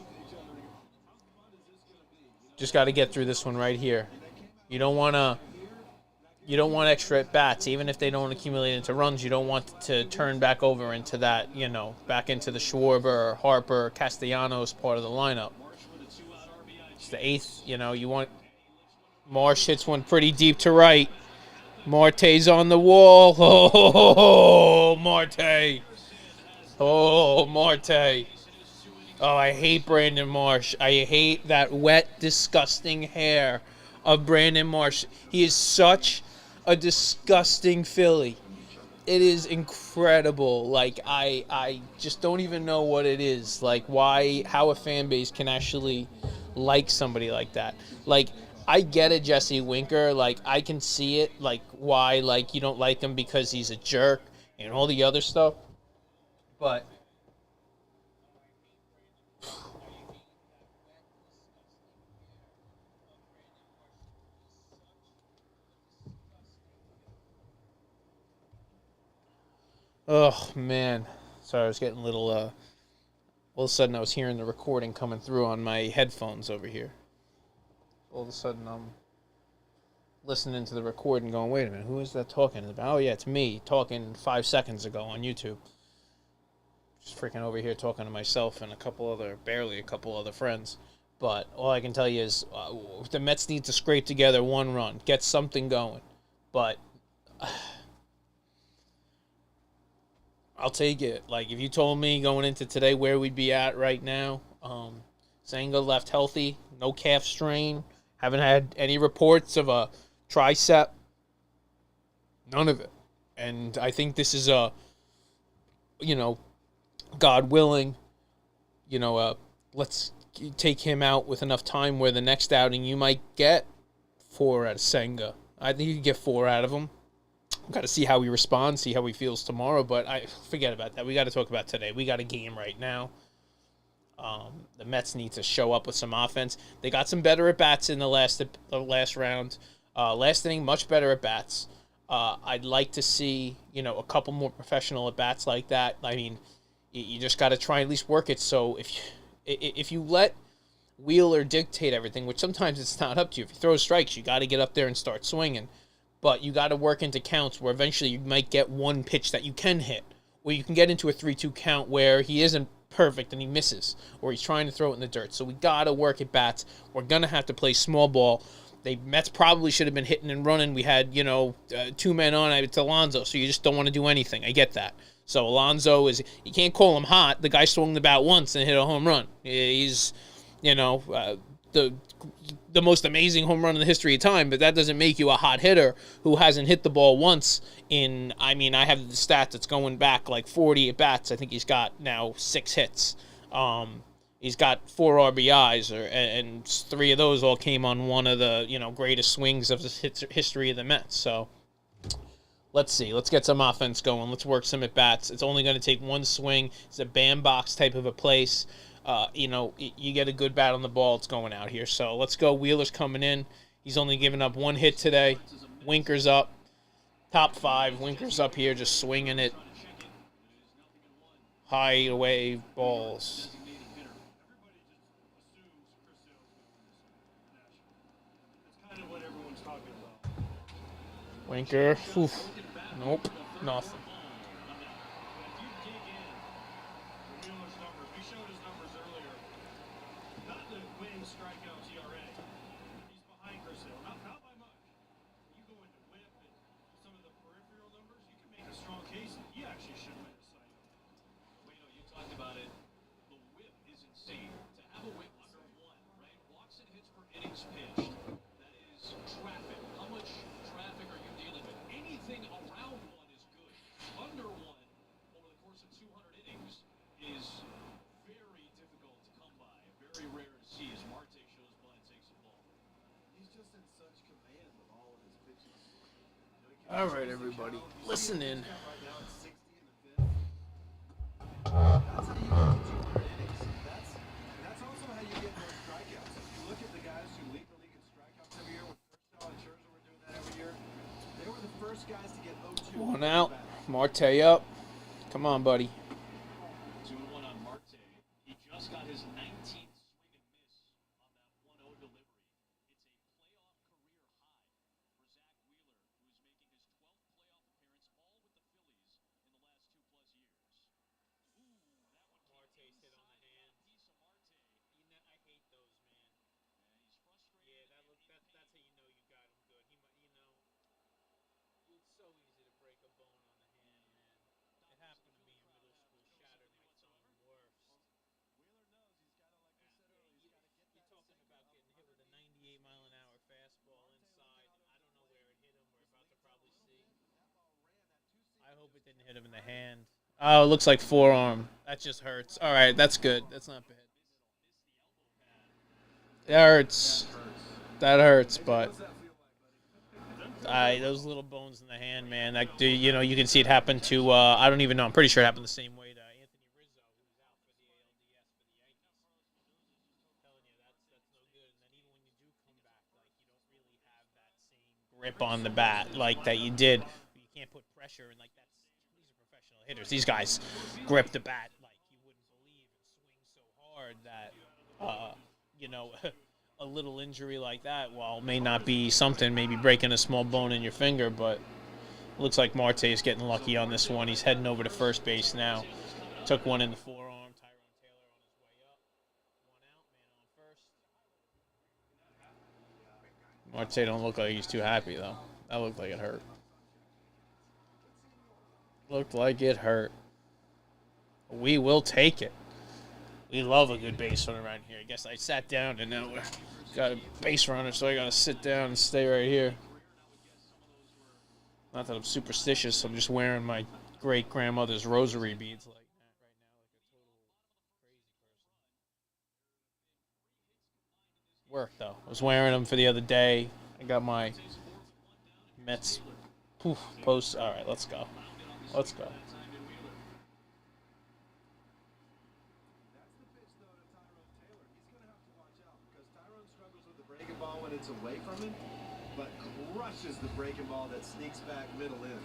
Just got to get through this one right here. You don't want extra at bats, even if they don't accumulate into runs. You don't want to turn back over into that, back into the Schwarber, Harper, Castellanos part of the lineup. It's the 8th. You want Marsh hits one pretty deep to right. Marte's on the wall. Oh, Marte. Oh, Marte. Oh, I hate Brandon Marsh. I hate that wet, disgusting hair of Brandon Marsh. He is such a disgusting Philly. It is incredible. Like, I just don't even know what it is. Like, how a fan base can actually like somebody like that. Like, I get it, Jesse Winker. Like, I can see it. Like, why, like, you don't like him because he's a jerk and all the other stuff. But oh, man. Sorry, I was getting a little, all of a sudden I was hearing the recording coming through on my headphones over here. All of a sudden I'm listening to the recording going, wait a minute, who is that talking about? Oh, yeah, it's me talking 5 seconds ago on YouTube. Just freaking over here talking to myself and barely a couple other friends. But all I can tell you is the Mets need to scrape together 1 run, get something going. But I'll take it. Like, if you told me going into today where we'd be at right now, Senga left healthy, no calf strain, haven't had any reports of a tricep, none of it. And I think this is God willing, let's take him out with enough time where the next outing you might get 4 out of Senga. I think you can get 4 out of him. Got to see how he responds, see how he feels tomorrow, but I forget about that. We got to talk about today. We got a game right now. The Mets need to show up with some offense. They got some better at bats in the last round. Last inning, much better at bats. I'd like to see a couple more professional at bats like that. I mean, you just got to try and at least work it. So if you let Wheeler dictate everything, which sometimes it's not up to you. If you throw strikes, you got to get up there and start swinging. But you got to work into counts where eventually you might get one pitch that you can hit, or you can get into a 3-2 count where he isn't perfect and he misses, or he's trying to throw it in the dirt. So we got to work at bats. We're going to have to play small ball. The Mets probably should have been hitting and running. We had, 2 men on. It's Alonso, so you just don't want to do anything. I get that. So Alonso you can't call him hot. The guy swung the bat once and hit a home run. He's, the most amazing home run in the history of time, but that doesn't make you a hot hitter who hasn't hit the ball once I have the stats that's going back like 40 at bats. I think he's got now 6 hits. He's got 4 RBIs, and 3 of those all came on one of the, greatest swings of the history of the Mets. So let's see. Let's get some offense going. Let's work some at bats. It's only going to take one swing. It's a bandbox type of a place. You get a good bat on the ball, it's going out here. So let's go. Wheeler's coming in. He's only given up 1 hit today. Winker's up. Top 5. Winker's up here just swinging it. High away balls. Winker. Oof. Nope. Nothing.
Strikeouts ERA. He's behind Chris Hill. Not by much. You go into whip and some of the peripheral numbers, you can make a strong case that he actually should win a Cy Young.
Well, you talked about it. The whip is insane. To have a whip under 1, right? Walks and hits per innings pitched. That is traffic. How much traffic are you dealing with? Anything around 1 is good. Under 1 over the course of 200 innings is very difficult to come by. Very rare to see as Marte shows blind takes the ball.
He's just in such command of all of his pitches.
All right, everybody. Listen in.
Right now it's 60 in the 5th. That's how you get to 200 innings. That's also how you get more strikeouts. If you look at the guys who lead the league in strikeouts every year, when Kershaw and Scherzer were doing that every year, they were the first guys to get 0-2.
1 out. Marte up. Come on, buddy.
2-1 on Marte. He just got his 19th swing and miss on that 1-0 delivery. It's a playoff career high for Zach Wheeler, who is making his 12th playoff appearance, all with the Phillies in the last 2+ years.
Marte's hit on the hand. I hate those, man.
Yeah, he's frustrated.
That's how you know you got him good. It's so easy to break a bone on the hand, man. It happened to me in middle school. Shattered my thumb. Worst.
Wheeler knows he's got to, like we said earlier, he's got to get
You're
that
talking
sinker
about
up
getting hit with a 98-mile-an-hour fastball inside. I don't know where it hit him. We're about to probably see. I hope it didn't hit him in the hand. Oh, it looks like forearm. That just hurts. All right, that's good. That's not bad. That hurts. That hurts, but those little bones in the hand, man. You can see it happen to. I don't even know. I'm pretty sure it happened the same way to Anthony Rizzo, who was out for the ALDS for the Yankees. I'm telling you, that's no good. And then even when you do come back, like you don't really have that same grip on the bat like that you did. You can't put pressure and like that's. These are professional hitters. These guys grip the bat like you wouldn't believe and swing so hard that. A little injury like that, while may not be something, maybe breaking a small bone in your finger, but looks like Marte is getting lucky on this one. He's heading over to first base now. Took one in the forearm. Tyrone Taylor on his way up. 1 out, man on first. Marte don't look like he's too happy, though. That looked like it hurt. Looked like it hurt. We will take it. We love a good base runner around here. I guess I sat down and now we got a base runner, so I got to sit down and stay right here. Not that I'm superstitious. I'm just wearing my great grandmother's rosary beads like that right now, like a total crazy person. Work though. I was wearing them for the other day. I got my Mets post. All right, let's go. Let's go.
That's the pitch, though, to Tyrone Taylor. He's going to have to watch out because Tyrone struggles with the breaking ball when it's away from him, but crushes the breaking ball that sneaks back middle in.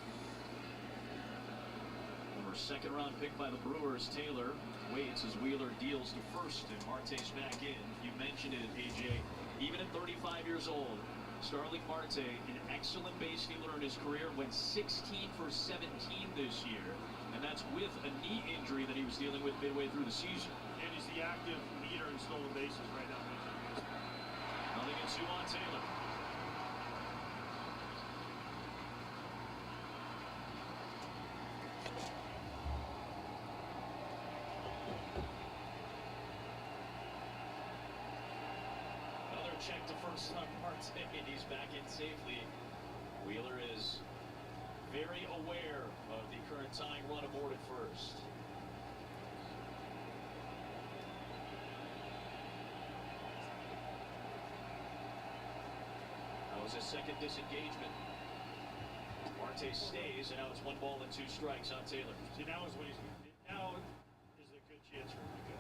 Former second-round pick by the Brewers, Taylor waits as Wheeler deals to first, and Marte's back in. You mentioned it, AJ. Even at 35 years old, Starling Marte, an excellent base stealer in his career, went 16 for 17 this year, and that's with a knee injury that he was dealing with midway through the season.
And he's the active leader in stolen bases right now.
Nothing in two on Taylor. Another check to first on Marte, and he's back in safely. Wheeler is very aware of the current tying run aboard at first. That was his second disengagement. Marte stays, and now it's 1 ball and 2 strikes on Taylor.
See, now is a good chance for him to go.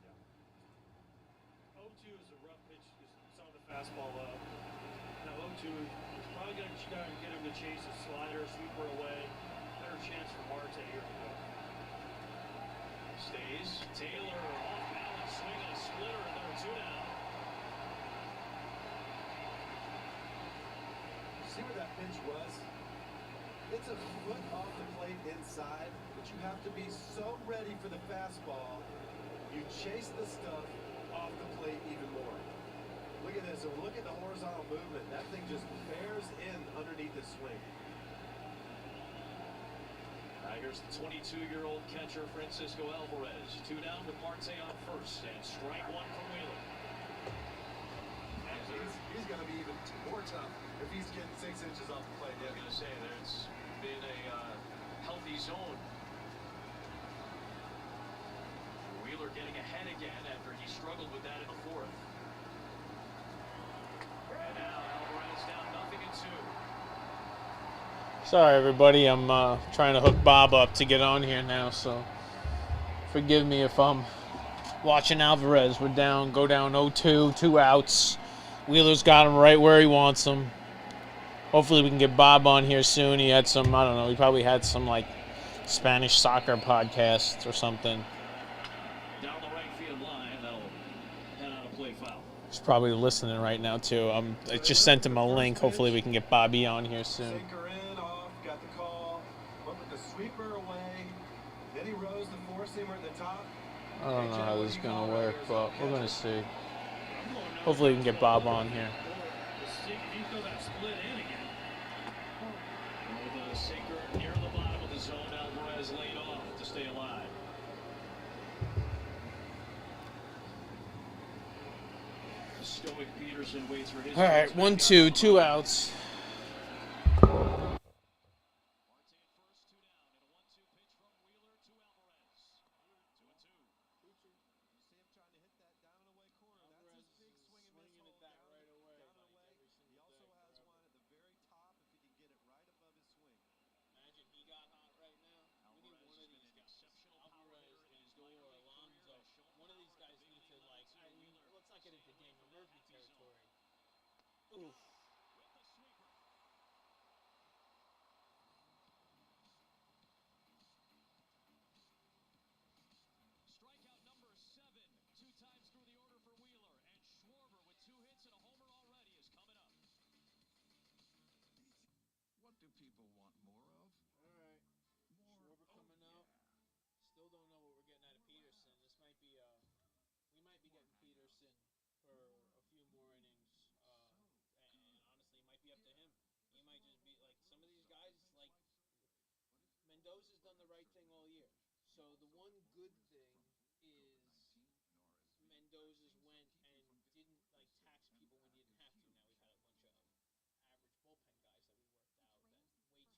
Yeah. 0-2 is a rough pitch because saw the fastball up. Now 0-2 is probably going to get him to chase a slider, sweeper away. Better chance for Marte here to go.
Stays. Taylor off balance, swing and a splitter, and there are 2 down.
See where that pitch was? It's a foot off the plate inside, but you have to be so ready for the fastball. You chase the stuff off the plate even more. Look at this. So look at the horizontal movement. That thing just bears in underneath the swing.
Tigers, the 22-year-old catcher Francisco Alvarez. 2 down with Marte on first, and strike 1 from Wheeler.
He's going to be even more tough if he's getting 6 inches off the plate.
I was going to say, there's been a healthy zone. Wheeler getting ahead again after he struggled with that in the 4th. And now Alvarez down 0-2.
Sorry, everybody. I'm trying to hook Bob up to get on here now, so forgive me if I'm watching Alvarez. We're down, go down 0-2, 2 outs. Wheeler's got him right where he wants him. Hopefully we can get Bob on here soon. He had some, I don't know, he probably had some, like, Spanish soccer podcast or something.
Down the right field line, that'll head on a play foul.
He's probably listening right now, too. I just sent him a link. Hopefully we can get Bobby on here soon.
Sinker in, off, got the call. Went with the sweeper away. Then he rose the four-seamer at the top.
I don't know how this is going to work, but we're going to see. Hopefully we can get Bob on here.
If you throw that split in again.
With a sinker near the bottom of the zone, Alvarez laid off to stay alive. Stoic Peterson waits for his.
All right, 1-2, 2 outs.
Strikeout number 7, 2 times through the order for Wheeler, and Schwarber with 2 hits and a homer already is coming up.
What do people want more of?
All right.
More.
Schwarber coming out. Still don't know what we're getting out of Peterson. This might be, we might be getting Peterson for a few more innings. And honestly, it might be up to him. He might just be like some of these guys, like Mendoza's done the right thing all year. So the one good thing is Mendoza's went and didn't like tax people when he didn't have to. Now we've had a bunch of average bullpen guys that we worked out that way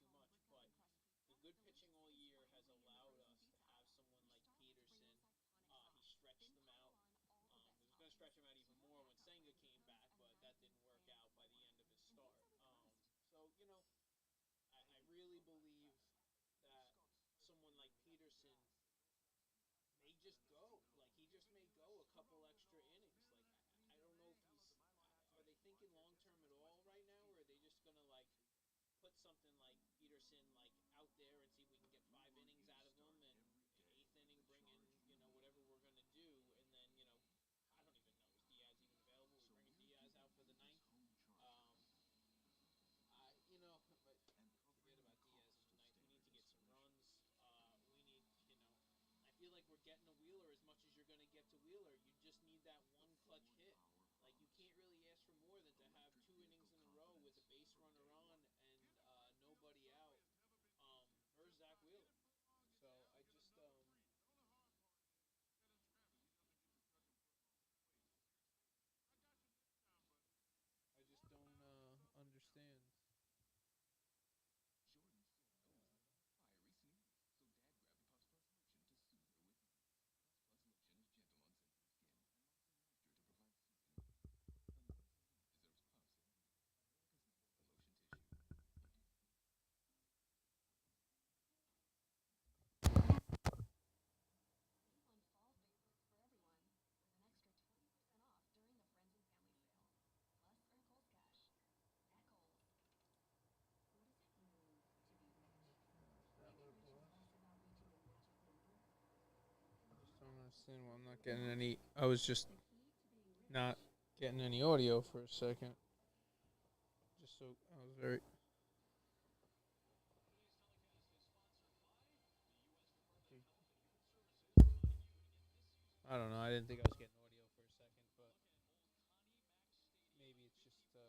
and like out there and see if we can get 5 innings out of them, and eighth inning bring in whatever we're gonna do, and then I don't even know, is Diaz even available? We bringing Diaz out for the ninth. But forget about Diaz in the ninth. We need to get some runs. We need, I feel like we're getting to Wheeler as much as you're going to get to Wheeler. You just need that one clutch hit. Like, you can't really ask for more than to have 2 innings in a row with a base runner on and nobody out versus Zach Wheeler. So I just don't understand. Is that what it was? Just don't understand why I'm not getting any. I was just not getting any audio for a second. Just so I was very. I don't know. I didn't think I was getting audio for a second, but maybe it's just. Sorry,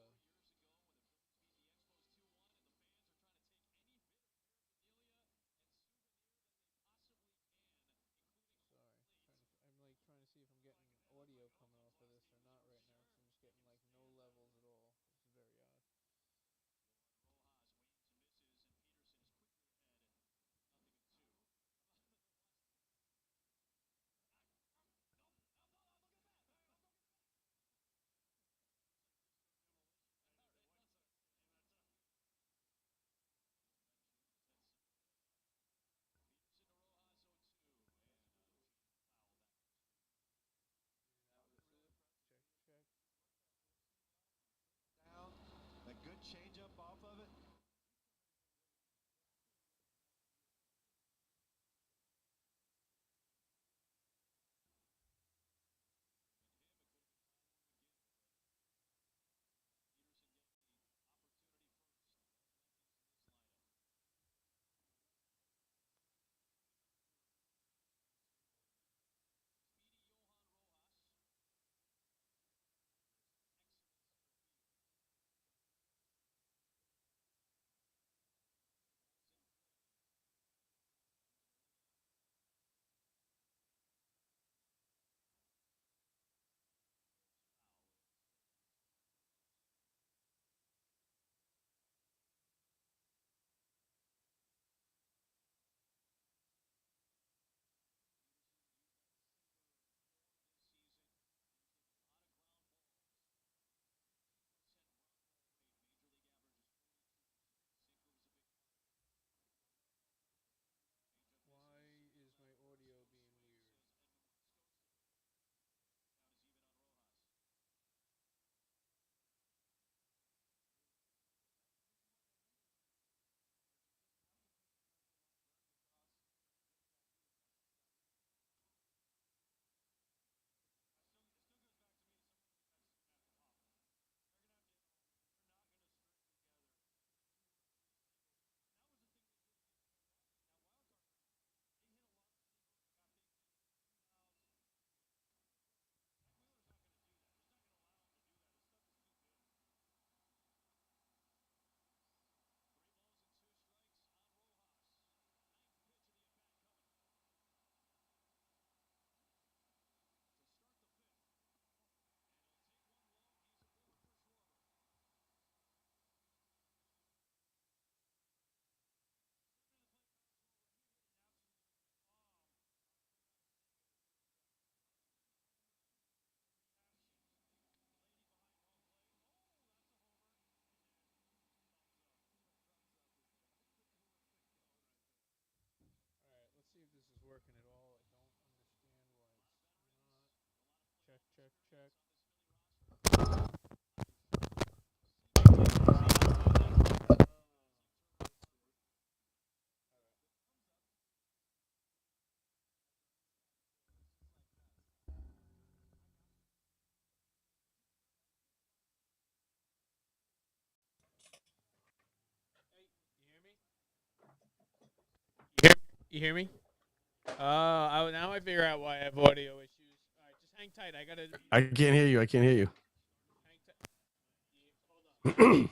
I'm like trying to see if I'm getting audio coming off of this or not right now, because I'm just getting like no levels at all. This is very odd. That was it. Check, check.
Down. A good changeup off of it.
Why is my audio being weird? All right, let's see if this is working at all. I don't understand why it's not. Check, check, check. You hear me? Now I figure out why I have audio issues. All right, just hang tight. I gotta.
I can't hear you. I can't hear you.
Hang tight.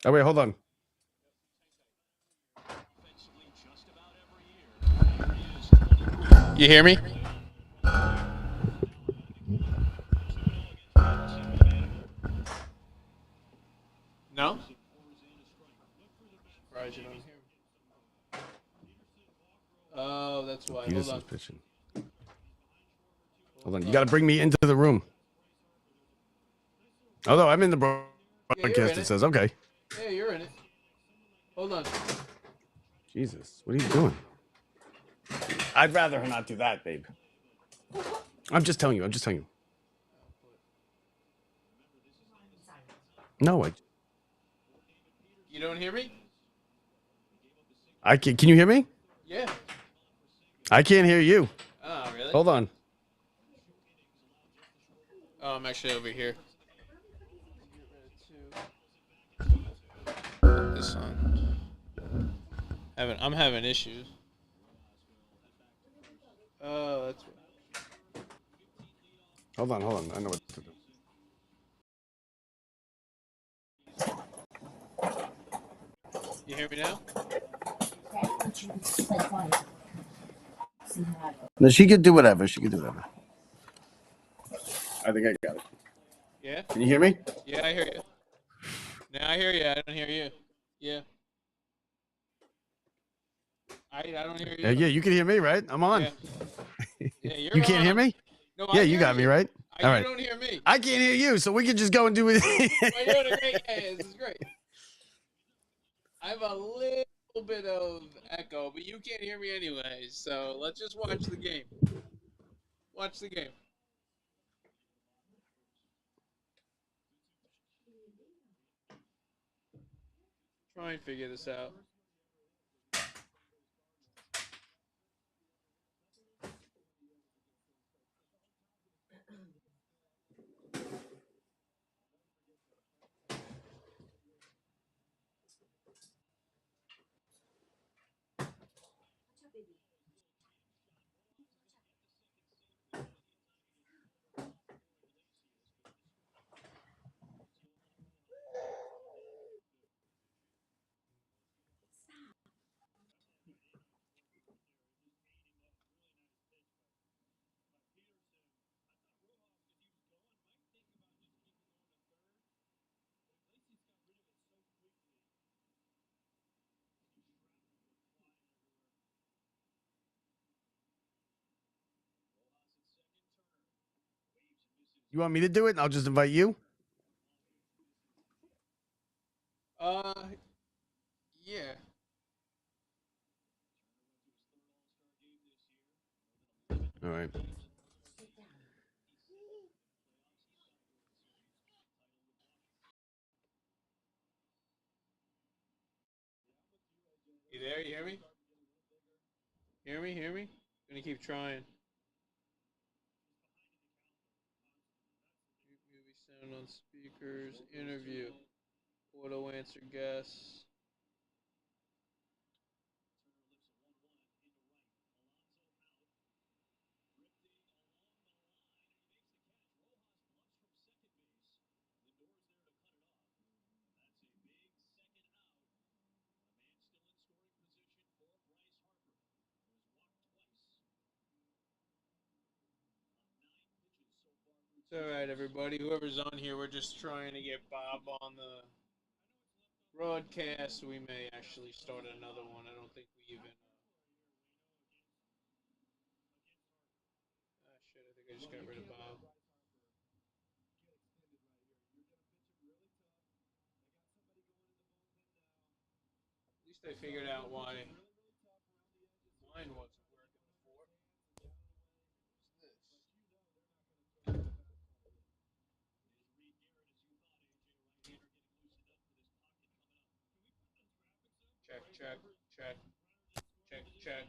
Oh wait, hold on.
You hear me? No. Surprised you don't hear me. Oh, that's why. Hold
Peterson's
on.
pitching. Hold on. You got to bring me into the room. Although I'm in the broadcast,
in
it
it.
says okay.
Yeah, you're in it. Hold on.
Jesus, what are you doing? I'd rather her not do that, babe. I'm just telling you. I'm just telling you. No,
You don't hear me?
I can. Can you hear me?
Yeah.
I can't hear you.
Oh, really?
Hold on.
Oh, I'm actually over here. This one. I'm having issues. Oh, that's.
Hold on. Hold on. I know what to do.
You hear me now?
No, she could do whatever. She could do whatever. I think I got it.
Yeah.
Can you hear me?
Yeah, I hear you. Now I hear you. I don't hear you. Yeah. I don't hear you.
Yeah, you can hear me, right? I'm on.
Yeah. Yeah, you're
You can't hear
on.
me?
No,
Yeah,
I
you
hear
got me, right? All
You
right.
don't hear me.
I can't hear you, so we can just go and do it.
Well, you're doing a great. Yeah, this is great. I have a little bit of echo, but you can't hear me anyway. So let's just watch the game. Watch the game. Try and figure this out.
You want me to do it? And I'll just invite you.
Uh, yeah.
All right.
You there? You hear me? Hear me? Hear me? Gonna keep trying. Movie sound on speakers. Interview. Auto answer guess. It's all right, everybody. Whoever's on here, we're just trying to get Bob on the broadcast. We may actually start another one. I don't think we even. Shit, I think I just got rid of Bob. At least I figured out why mine wasn't working before. Check, check, check, check, check.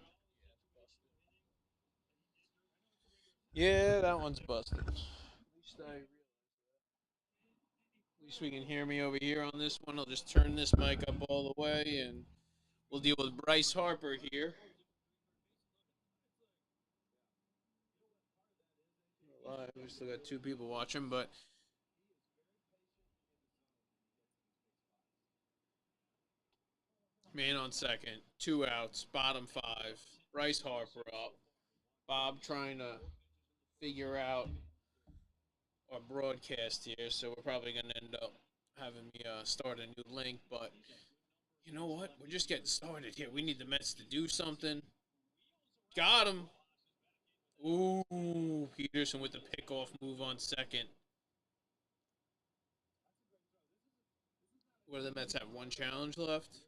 Yeah, that one's busted. At least we can hear me over here on this one. I'll just turn this mic up all the way, and we'll deal with Bryce Harper here. We still got 2 people watching, but man on second, 2 outs, bottom 5. Bryce Harper up. Bob trying to figure out our broadcast here, so we're probably going to end up having me start a new link. But you know what? We're just getting started here. We need the Mets to do something. Got him. Ooh, Peterson with the pickoff move on second. What do the Mets have? 1 challenge left.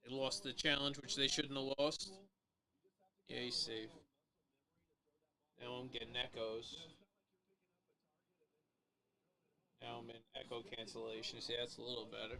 They lost the challenge, which they shouldn't have lost. Yeah, he's safe. Now I'm getting echoes. Now I'm in echo cancellation. See, that's a little better.